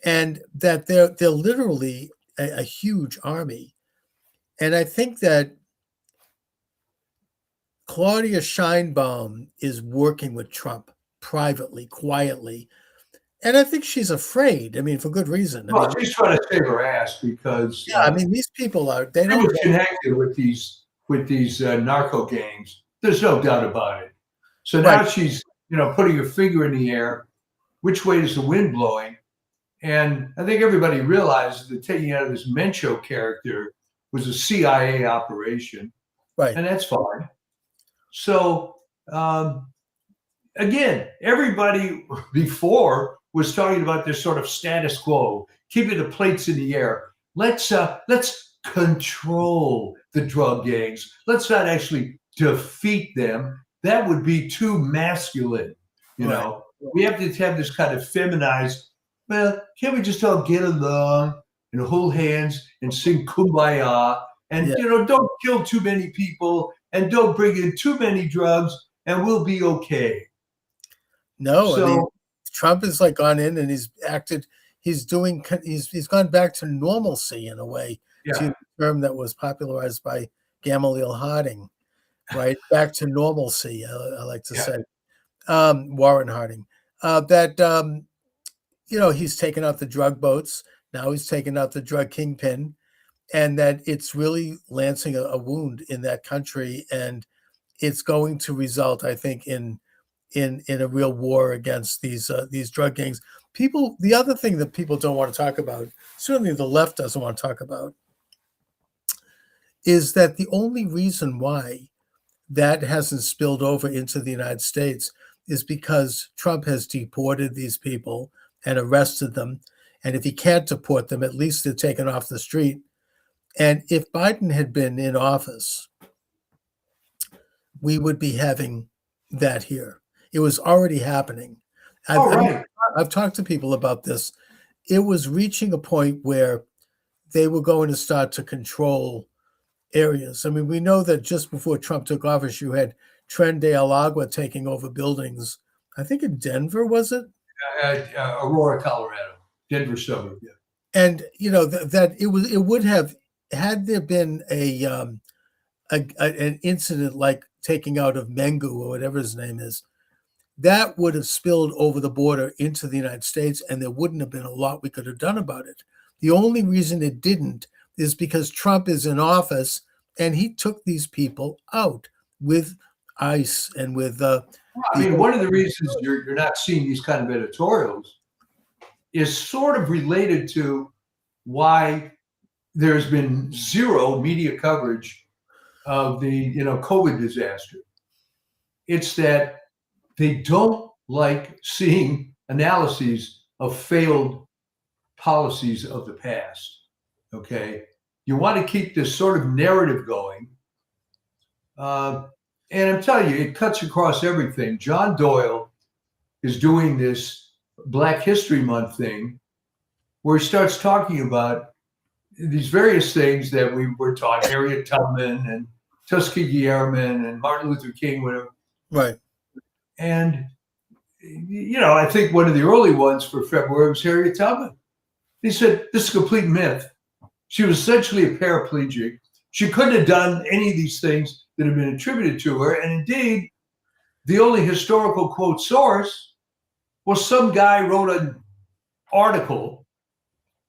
and that they're literally a huge army. And I think that Claudia Sheinbaum is working with Trump privately, quietly. And I think she's afraid. I mean, for good reason. Well, she's trying to save her ass because I mean, these people they she don't was connected with these narco gangs. There's no doubt about it. So now she's putting her finger in the air. Which way is the wind blowing? And I think everybody realizes that taking out of this Mencho character was a CIA operation, and that's fine. So again, everybody before was talking about this sort of status quo, keeping the plates in the air. Let's control the drug gangs. Let's not actually defeat them. That would be too masculine. We have to have this kind of feminized. Well, can't we just all get along and hold hands and sing Kumbaya and don't kill too many people and don't bring in too many drugs and we'll be okay. No, I mean, Trump has gone in and he's gone back to normalcy in a way, to a term that was popularized by Gamaliel Harding, right? Back to normalcy, I like to say. Warren Harding, he's taken out the drug boats. Now he's taken out the drug kingpin, and that it's really lancing a wound in that country. And it's going to result, I think, in a real war against these drug gangs. The other thing that people don't want to talk about, certainly the left doesn't want to talk about, is that the only reason why that hasn't spilled over into the United States is because Trump has deported these people and arrested them. And if he can't deport them, at least they're taken off the street. And if Biden had been in office, we would be having that here. It was already happening. I've talked to people about this. It was reaching a point where they were going to start to control areas. I mean, we know that just before Trump took office, you had Tren de Agua taking over buildings. I think in Denver, was it? Aurora, Colorado, Denver suburb. Yeah. And that it would have, had there been an incident like taking out of Mengu or whatever his name is, that would have spilled over the border into the United States, and there wouldn't have been a lot we could have done about it. The only reason it didn't is because Trump is in office and he took these people out with ICE and with. One of the reasons you're not seeing these kind of editorials is sort of related to why there's been zero media coverage of the COVID disaster. It's that they don't like seeing analyses of failed policies of the past. Okay, you want to keep this sort of narrative going. And I'm telling you, it cuts across everything. John Doyle is doing this Black History Month thing where he starts talking about these various things that we were taught, Harriet Tubman and Tuskegee Airmen and Martin Luther King, whatever. Right. And, I think one of the early ones for February was Harriet Tubman. He said, this is a complete myth. She was essentially a paraplegic. She couldn't have done any of these things that have been attributed to her. And indeed, the only historical quote source was some guy wrote an article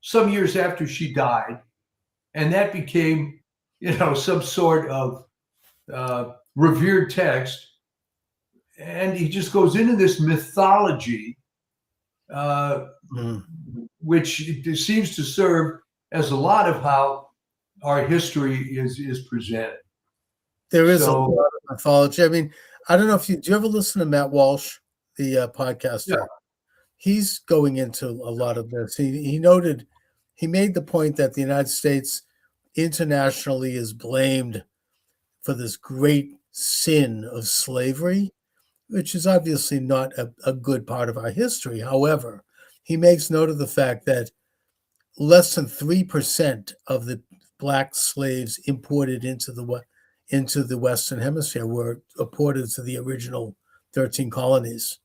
some years after she died. And that became, some sort of revered text. And he just goes into this mythology, which seems to serve as a lot of how our history is presented. There is a lot of mythology. I mean, I don't know if do you ever listen to Matt Walsh, the podcaster? Yeah. He's going into a lot of this. He made the point that the United States internationally is blamed for this great sin of slavery, which is obviously not a good part of our history. However, he makes note of the fact that less than 3% of the Black slaves imported into the Western Hemisphere were imported to the original 13 colonies.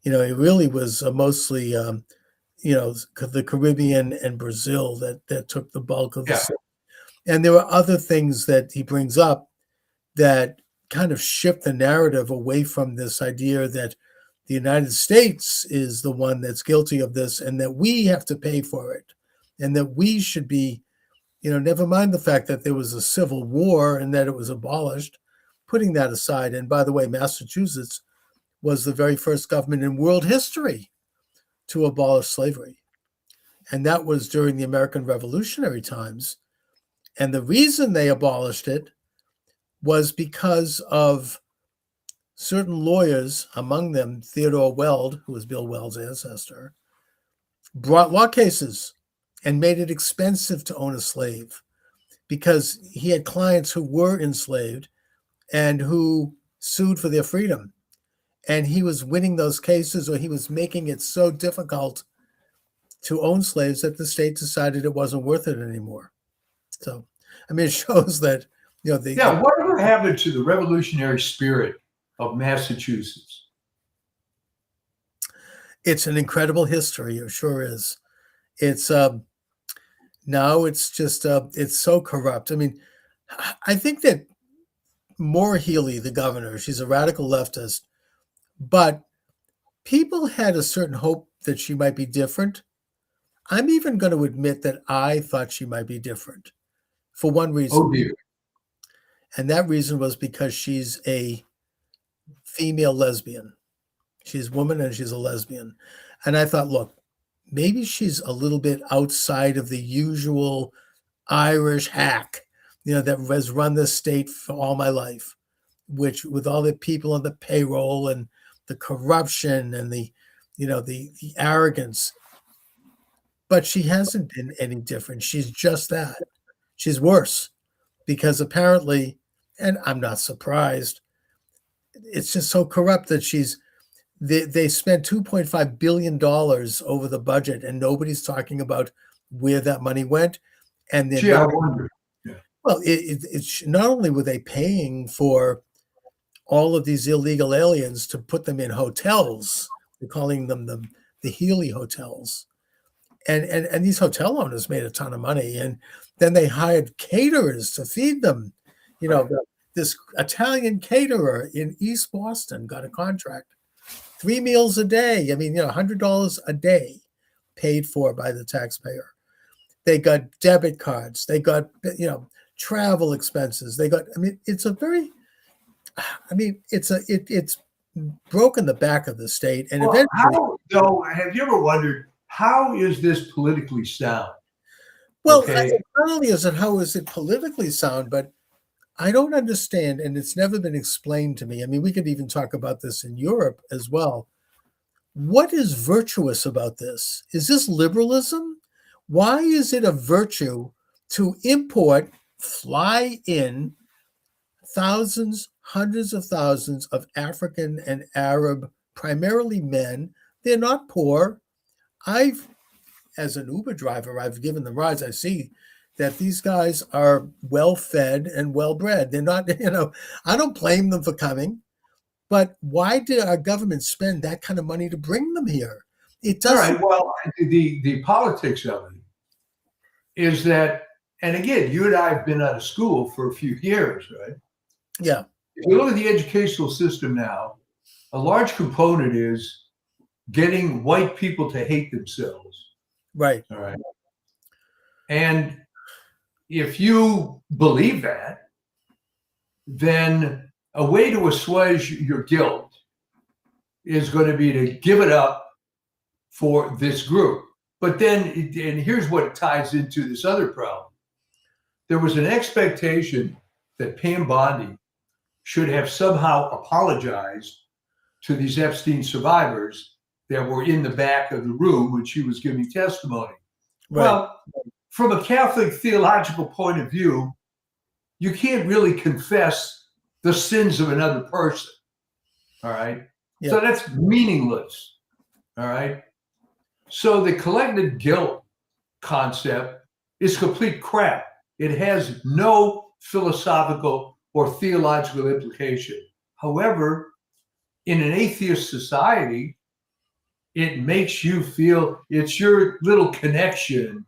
It really was mostly, the Caribbean and Brazil that took the bulk of the. And there were other things that he brings up that kind of shift the narrative away from this idea that the United States is the one that's guilty of this and that we have to pay for it and that we should be, never mind the fact that there was a civil war and that it was abolished, putting that aside. And by the way, Massachusetts was the very first government in world history to abolish slavery. And that was during the American Revolutionary times. And the reason they abolished it was because of certain lawyers, among them Theodore Weld, who was Bill Weld's ancestor, brought law cases and made it expensive to own a slave because he had clients who were enslaved and who sued for their freedom. And he was winning those cases, or he was making it so difficult to own slaves that the state decided it wasn't worth it anymore. So, I mean, it shows that, whatever happened to the revolutionary spirit of Massachusetts? It's an incredible history. It sure is. It's now it's just it's so corrupt. I mean, I think that Maura Healey, the governor, she's a radical leftist, but people had a certain hope that she might be different. I'm even going to admit that I thought she might be different for one reason. Oh, dear. And that reason was because she's a female lesbian. She's a woman and she's a lesbian. And I thought, look, maybe she's a little bit outside of the usual Irish hack, that has run this state for all my life, which with all the people on the payroll and the corruption and the arrogance. But she hasn't been any different. She's just that. She's worse because apparently, and I'm not surprised, it's just so corrupt that they spent $2.5 billion over the budget and nobody's talking about where that money went. And then, I wonder. Yeah. Well, it's not only were they paying for all of these illegal aliens to put them in hotels, they're calling them the Healy hotels. And these hotel owners made a ton of money. And then they hired caterers to feed them. This Italian caterer in East Boston got a contract, 3 meals a day. I mean, $100 a day paid for by the taxpayer. They got debit cards. They got, travel expenses. It's broken the back of the state. And eventually, have you ever wondered, how is this politically sound? Well, not only how is it politically sound, but I don't understand, and it's never been explained to me. I mean, we could even talk about this in Europe as well. What is virtuous about this? Is this liberalism? Why is it a virtue to fly in thousands hundreds of thousands of African and Arab, primarily men. They're not poor. As an Uber driver, I've given them rides. I see that these guys are well fed and well bred. They're not, I don't blame them for coming, but why did our government spend that kind of money to bring them here? It All doesn't. right. Well, the politics of it is that, and again, you and I have been out of school for a few years, right? Yeah. If you look at the educational system now, a large component is getting white people to hate themselves. Right. All right. And if you believe that, then a way to assuage your guilt is going to be to give it up for this group. But then, and here's what it ties into this other problem. There was an expectation that Pam Bondi should have somehow apologized to these Epstein survivors that were in the back of the room when she was giving testimony. Right. Well, from a Catholic theological point of view, you can't really confess the sins of another person. All right. Yeah. So that's meaningless. All right. So the collective guilt concept is complete crap. It has no philosophical or theological implication. However, in an atheist society, it makes you feel it's your little connection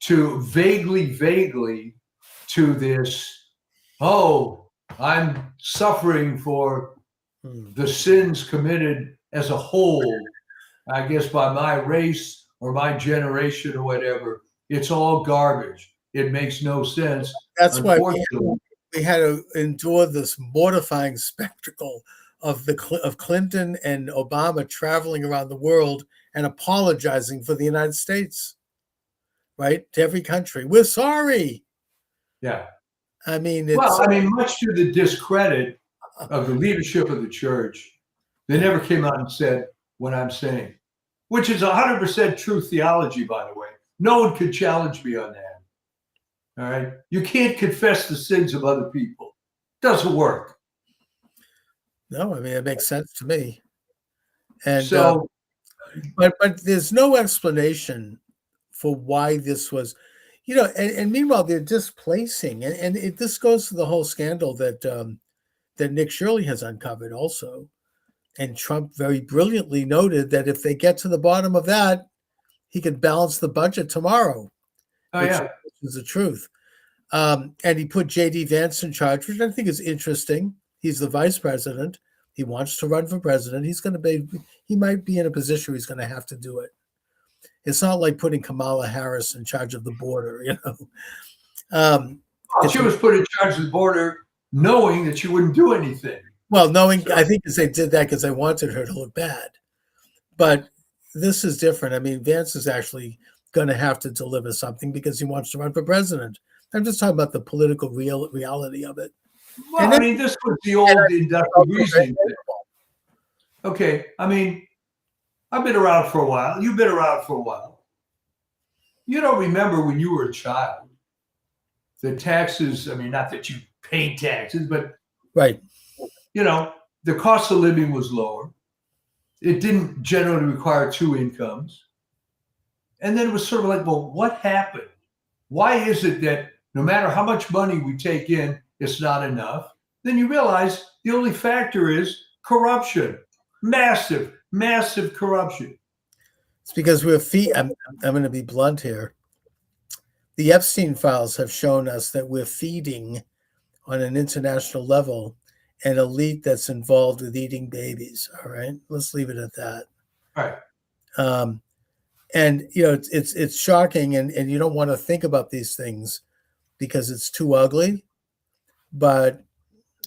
to vaguely to this, oh, I'm suffering for the sins committed as a whole, I guess by my race or my generation or whatever. It's all garbage. It makes no sense. That's why Unfortunately, we had to endure this mortifying spectacle of Clinton and Obama traveling around the world and apologizing for the United States, right? To every country. We're sorry. yeah. I mean, much to the discredit of the leadership of the church, they never came out and said what I'm saying, which is 100% true theology, by the way. No one could challenge me on that. All right. You can't confess the sins of other people. Doesn't work. No, I mean, it makes sense to me. And so, but there's no explanation for why this was, and meanwhile they're displacing, and this goes to the whole scandal that that Nick Shirley has uncovered also. And Trump very brilliantly noted that if they get to the bottom of that, he could balance the budget tomorrow. Which is the truth. And he put J.D. Vance in charge, which I think is interesting. He's the vice president. He wants to run for president. He might be in a position where he's going to have to do it. It's not like putting Kamala Harris in charge of the border, she was put in charge of the border knowing that she wouldn't do anything. Well, I think they did that because they wanted her to look bad. But this is different. I mean, Vance is actually going to have to deliver something because he wants to run for president. I'm just talking about the political reality of it. Well, this was the old inductive reasoning. Okay, I mean, I've been around for a while. You've been around for a while. You don't remember when you were a child, the taxes, not that you paid taxes, but right. The cost of living was lower. It didn't generally require two incomes. And then it was sort of like, well, what happened? Why is it that no matter how much money we take in, it's not enough? Then you realize the only factor is corruption. Massive corruption. It's because I'm going to be blunt here. The Epstein files have shown us that we're feeding on an international level an elite that's involved with eating babies. All right. Let's leave it at that. All right. And it's shocking, and you don't want to think about these things because it's too ugly. But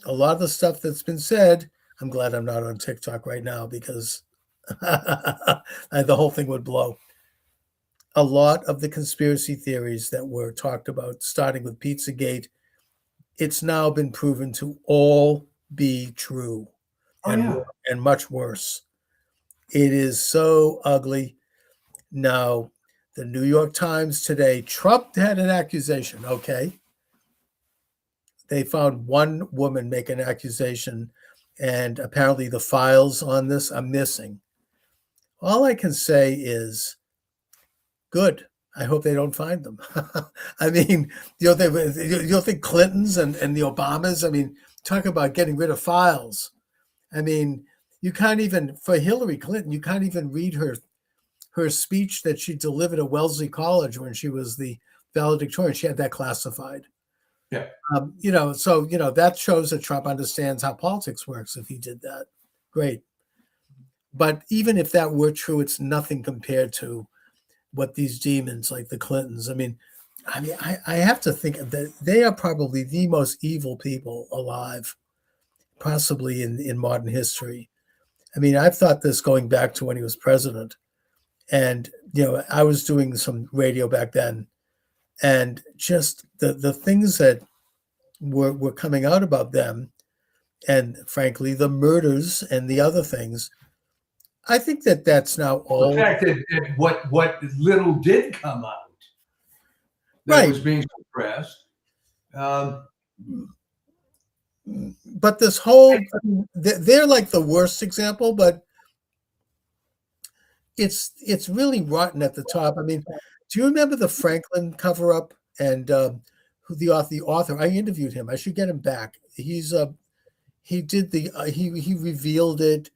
a lot of the stuff that's been said, I'm glad I'm not on TikTok right now because the whole thing would blow. A lot of the conspiracy theories that were talked about, starting with Pizzagate, it's now been proven to all be true, and much worse. It is so ugly. Now, the New York Times today, Trump had an accusation, okay? they found one woman make an accusation, and apparently the files on this are missing. All I can say is, good. I hope they don't find them. I mean, you don't think Clintons and the Obamas, I mean, talk about getting rid of files. I mean, you can't even, for Hillary Clinton, you can't even read her speech that she delivered at Wellesley College when she was the valedictorian. She had that classified. Yeah. So that shows that Trump understands how politics works if he did that. Great. But even if that were true, it's nothing compared to what these demons like the Clintons. I have to think that they are probably the most evil people alive, possibly in modern history. I mean, I've thought this going back to when he was president. And, I was doing some radio back then, and just the things that were coming out about them, and frankly, the murders and the other things, I think that's now all. The fact that what little did come out that Right. was being suppressed. But this whole, they're like the worst example, but it's really rotten at the top. I mean, do you remember the Franklin cover up and who the author? I interviewed him. I should get him back. He did he revealed it.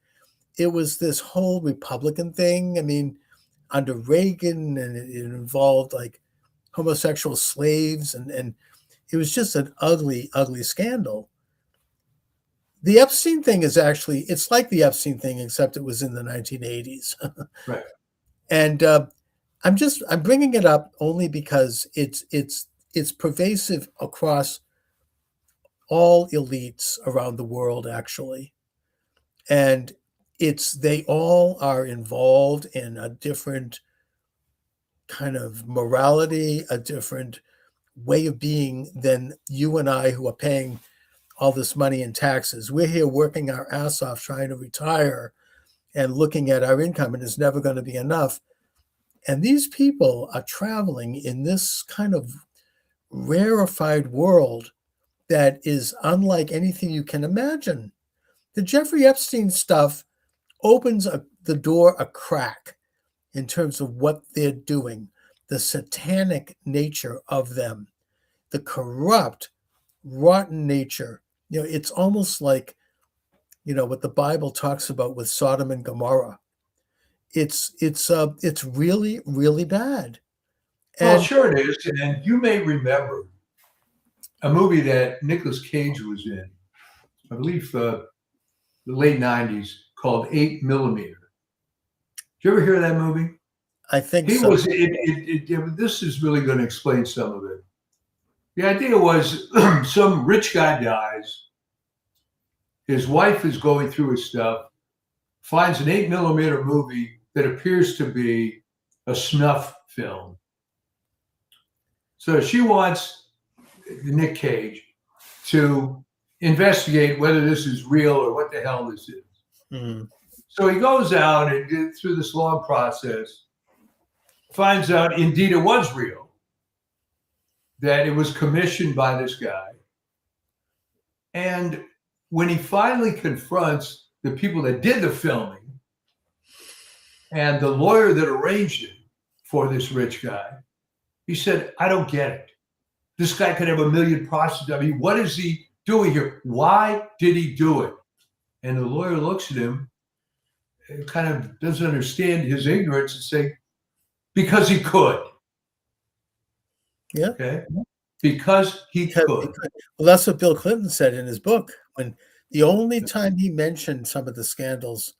It was this whole Republican thing. I mean, under Reagan, and it involved like homosexual slaves, and it was just an ugly, ugly scandal. The Epstein thing is actually, it's like the Epstein thing, except it was in the 1980s. Right. And I'm bringing it up only because it's pervasive across all elites around the world, actually. And they all are involved in a different kind of morality, a different way of being than you and I, who are paying all this money in taxes. We're here working our ass off trying to retire and looking at our income, and it's never going to be enough. And these people are traveling in this kind of rarefied world that is unlike anything you can imagine. The Jeffrey Epstein stuff opens the door a crack in terms of what they're doing, the satanic nature of them, the corrupt, rotten nature. It's almost like, what the Bible talks about with Sodom and Gomorrah. It's really, really bad. Well, sure it is. And you may remember a movie that Nicolas Cage was in, I believe the late 90s, called 8 Millimeter. Did you ever hear that movie? I think so. This is really going to explain some of it. The idea was some rich guy dies. His wife is going through his stuff, finds an 8 millimeter movie that appears to be a snuff film. So she wants Nick Cage to investigate whether this is real or what the hell this is. Mm. So he goes out and through this long process, finds out indeed it was real, that it was commissioned by this guy. And when he finally confronts the people that did the filming and the lawyer that arranged it for this rich guy, he said, I don't get it. This guy could have a million prostitutes. I mean, what is he doing here? Why did he do it? And the lawyer looks at him and kind of doesn't understand his ignorance and say, because he could. Yeah. Okay. Because he could. Well, that's what Bill Clinton said in his book. When the only time he mentioned some of the scandals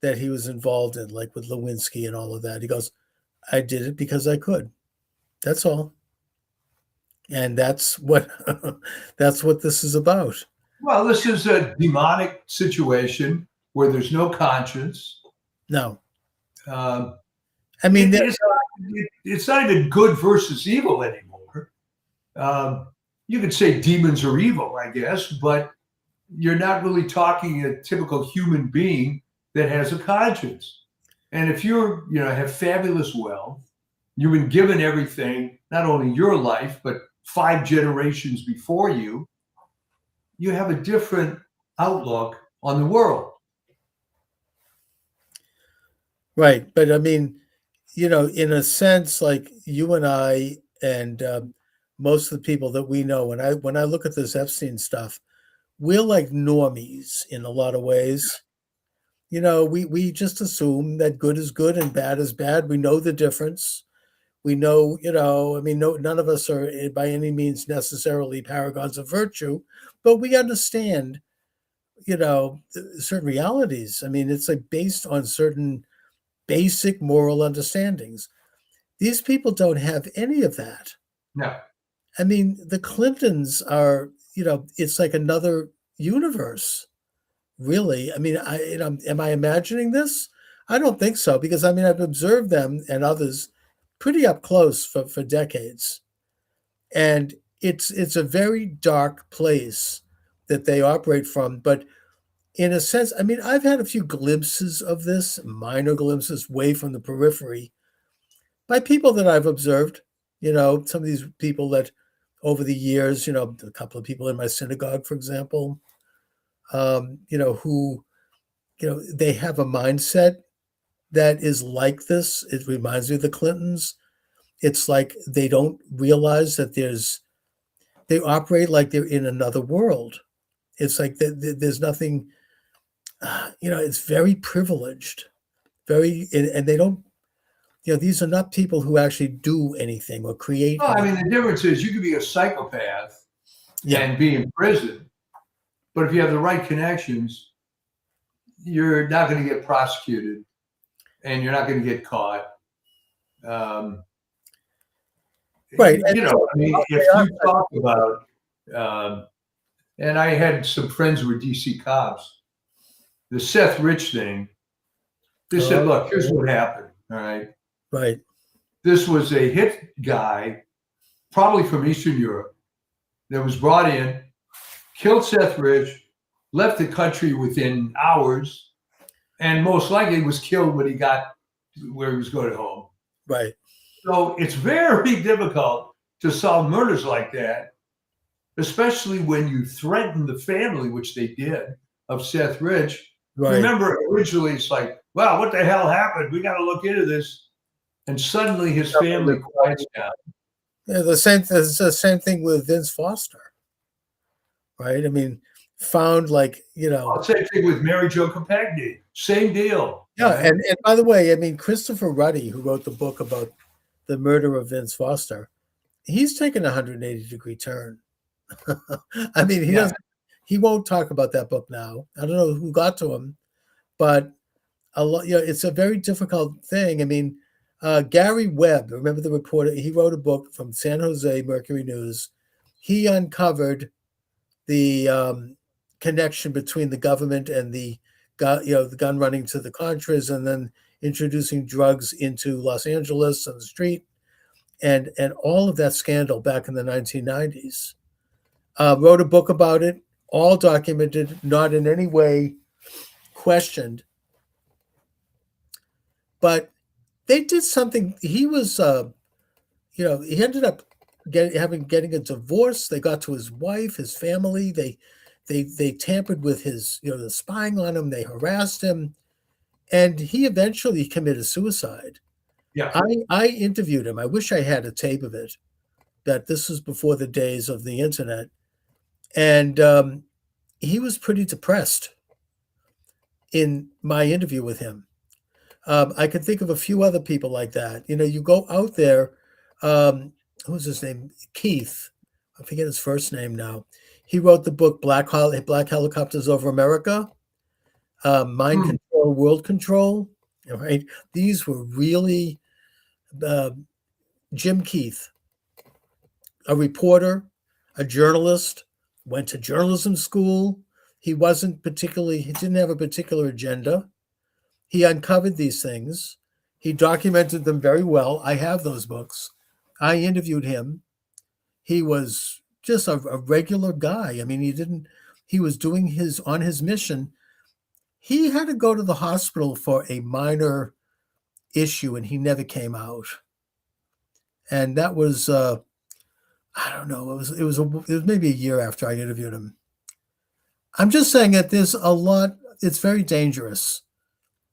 that he was involved in, like with Lewinsky and all of that, he goes, I did it because I could. That's all. And that's what this is about. Well, this is a demonic situation where there's no conscience. No. I mean, it's not even good versus evil anymore. You could say demons are evil, I guess, but you're not really talking a typical human being that has a conscience. And if you're, have fabulous wealth, you've been given everything, not only your life, but 5 generations before you, you have a different outlook on the world. Right. But I mean, in a sense, like you and I and most of the people that we know, when I look at this Epstein stuff, we're like normies in a lot of ways. We just assume that good is good and bad is bad. We know the difference. We know, I mean, no, none of us are by any means necessarily paragons of virtue, but we understand, certain realities. I mean, it's like based on certain basic moral understandings. These people don't have any of that. No, I mean, the Clintons are, it's like another universe, really. I mean, am I imagining this? I don't think so, because I mean, I've observed them and others pretty up close for decades. And it's a very dark place that they operate from. But in a sense, I mean, I've had a few glimpses of this, minor glimpses way from the periphery by people that I've observed, some of these people that over the years, a couple of people in my synagogue, for example, who, they have a mindset that is like this. It reminds me of the Clintons. It's like they don't realize that they operate like they're in another world. It's like there's nothing, it's very privileged, and they don't, these are not people who actually do anything or create well, I anything. mean, the difference is you could be a psychopath Yeah, and be in prison, but if you have the right connections, you're not going to get prosecuted and you're not going to get caught. Um, right. And I mean, if you talk about, um, and I had some friends who were DC cops, the Seth Rich thing, they said, look, here's what happened. All right. right, This was a hit guy, probably from Eastern Europe, that was brought in, killed Seth Rich, left the country within hours, and most likely was killed when he got where he was going home. right. So it's very difficult to solve murders like that, especially when you threaten the family, which they did, of Seth Rich. Right. Remember, originally it's like, wow, what the hell happened? We got to look into this. And suddenly his family quiets down. Yeah, it's the same thing with Vince Foster, right? I mean, found like, Same thing with Mary Jo Compagni. Same deal. yeah, Right? and by the way, I mean, Christopher Ruddy, who wrote the book about the murder of Vince Foster, he's taken a 180-degree turn. I mean, Yeah. he won't talk about that book now. I don't know who got to him, but a lot, it's a very difficult thing. I mean, Gary Webb, remember the reporter? He wrote a book from San Jose Mercury News. He uncovered the connection between the government and the gun running to the Contras, and then introducing drugs into Los Angeles on the street, and all of that scandal back in the 1990s. Wrote a book about it, all documented, not in any way questioned. But they did something. He was, he ended up getting a divorce. They got to his wife, his family. They tampered with his, the spying on him. They harassed him, and he eventually committed suicide. Yeah. I interviewed him. I wish I had a tape of it. That this was before the days of the internet, and he was pretty depressed in my interview with him. I could think of a few other people like that. You go out there. Who's his name? Keith. I forget his first name now. He wrote the book Black Helicopters Over America, Mind Control, World Control. Right? These were really Jim Keith, a reporter, a journalist, went to journalism school. He didn't have a particular agenda. He uncovered these things. He documented them very well. I have those books. I interviewed him. He was just a regular guy. I mean, he was doing on his mission. He had to go to the hospital for a minor issue and he never came out. And that was, I don't know. It was maybe a year after I interviewed him. I'm just saying that there's a lot. It's very dangerous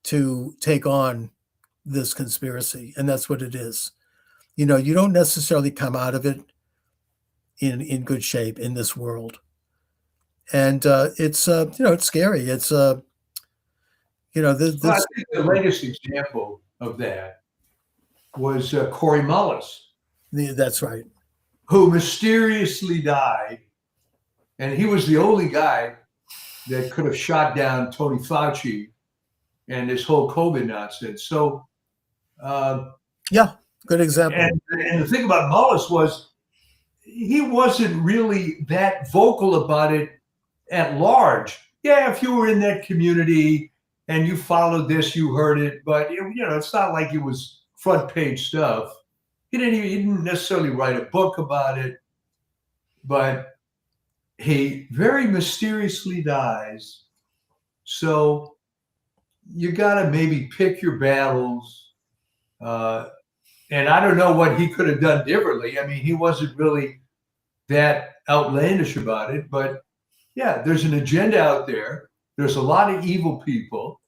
to take on this conspiracy, and that's what it is. You don't necessarily come out of it in good shape in this world, and it's scary. It's Well, I this. think the latest example of that was Corey Mullis, That's right. who mysteriously died, and he was the only guy that could have shot down Tony Fauci and this whole COVID nonsense. So, uh, Yeah, good example. and the thing about Mullis was he wasn't really that vocal about it at large. Yeah, if you were in that community and you followed this, you heard it, but it's not like it was front page stuff. He didn't necessarily write a book about it, but he very mysteriously dies. So you got to maybe pick your battles. And I don't know what he could have done differently. I mean, he wasn't really that outlandish about it, but yeah, there's an agenda out there. There's a lot of evil people.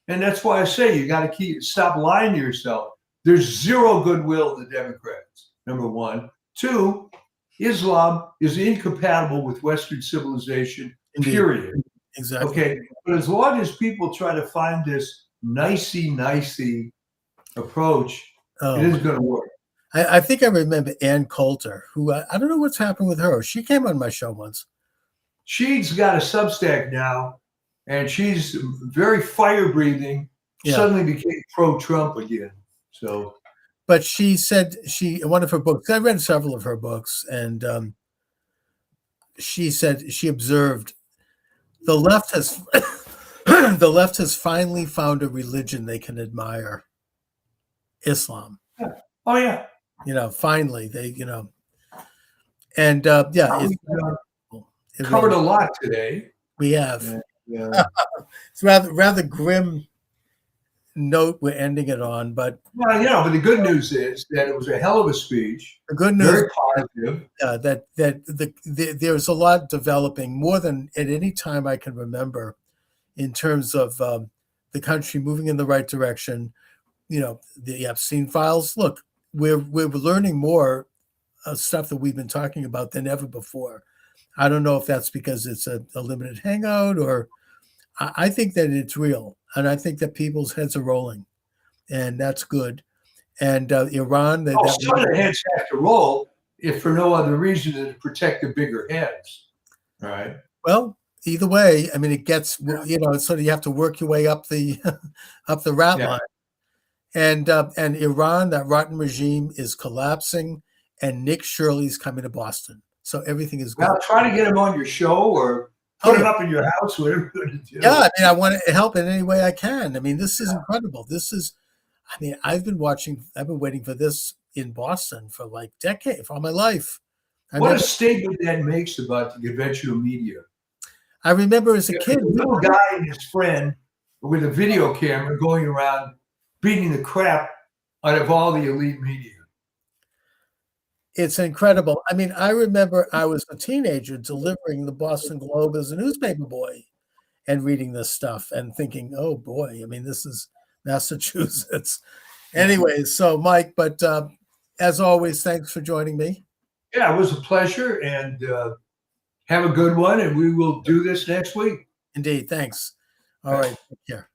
And that's why I say you got to stop lying to yourself. There's zero goodwill in the Democrats, number one. Two, Islam is incompatible with Western civilization, Indeed. period. Exactly. Okay. But as long as people try to find this nicey approach, it isn't going to work. I think I remember Ann Coulter, who I don't know what's happened with her. She came on my show once. She's got a Substack now, and she's very fire-breathing. Yeah. Suddenly became pro-Trump again. So, but she said one of her books. I read several of her books, and she said she observed the left has the left has finally found a religion they can admire. Islam. Yeah. Oh yeah. Finally they and yeah, it covered really, a lot today. We have. Yeah. It's rather grim note we're ending it on, but but the good news is that it was a hell of a speech. The good news, very positive. That there's a lot developing, more than at any time I can remember, in terms of the country moving in the right direction. The Epstein files. Look, we're learning more stuff that we've been talking about than ever before. I don't know if that's because it's a limited hangout, or I think that it's real, and I think that people's heads are rolling, and that's good. And Iran, some of the heads have to roll, if for no other reason than to protect the bigger heads. All right. Well, either way, I mean, it gets it's sort of, you have to work your way up the up the rat line. And Iran, that rotten regime, is collapsing, and Nick Shirley's coming to Boston. So everything is good. Well, try to get him on your show or put him up in your house, whatever you're going to do. Yeah, I mean, I want to help in any way I can. I mean, this is incredible. I've been waiting for this in Boston for like decades, for all my life. What a statement that makes about the conventional media. I remember as a kid, a little guy and his friend with a video camera going around beating the crap out of all the elite media. It's incredible. I mean, I remember I was a teenager delivering the Boston Globe as a newspaper boy and reading this stuff and thinking, oh boy, I mean, this is Massachusetts. Anyway, so Mike, but as always, thanks for joining me. Yeah, it was a pleasure, and have a good one, and we will do this next week. Indeed, thanks. All right, take care.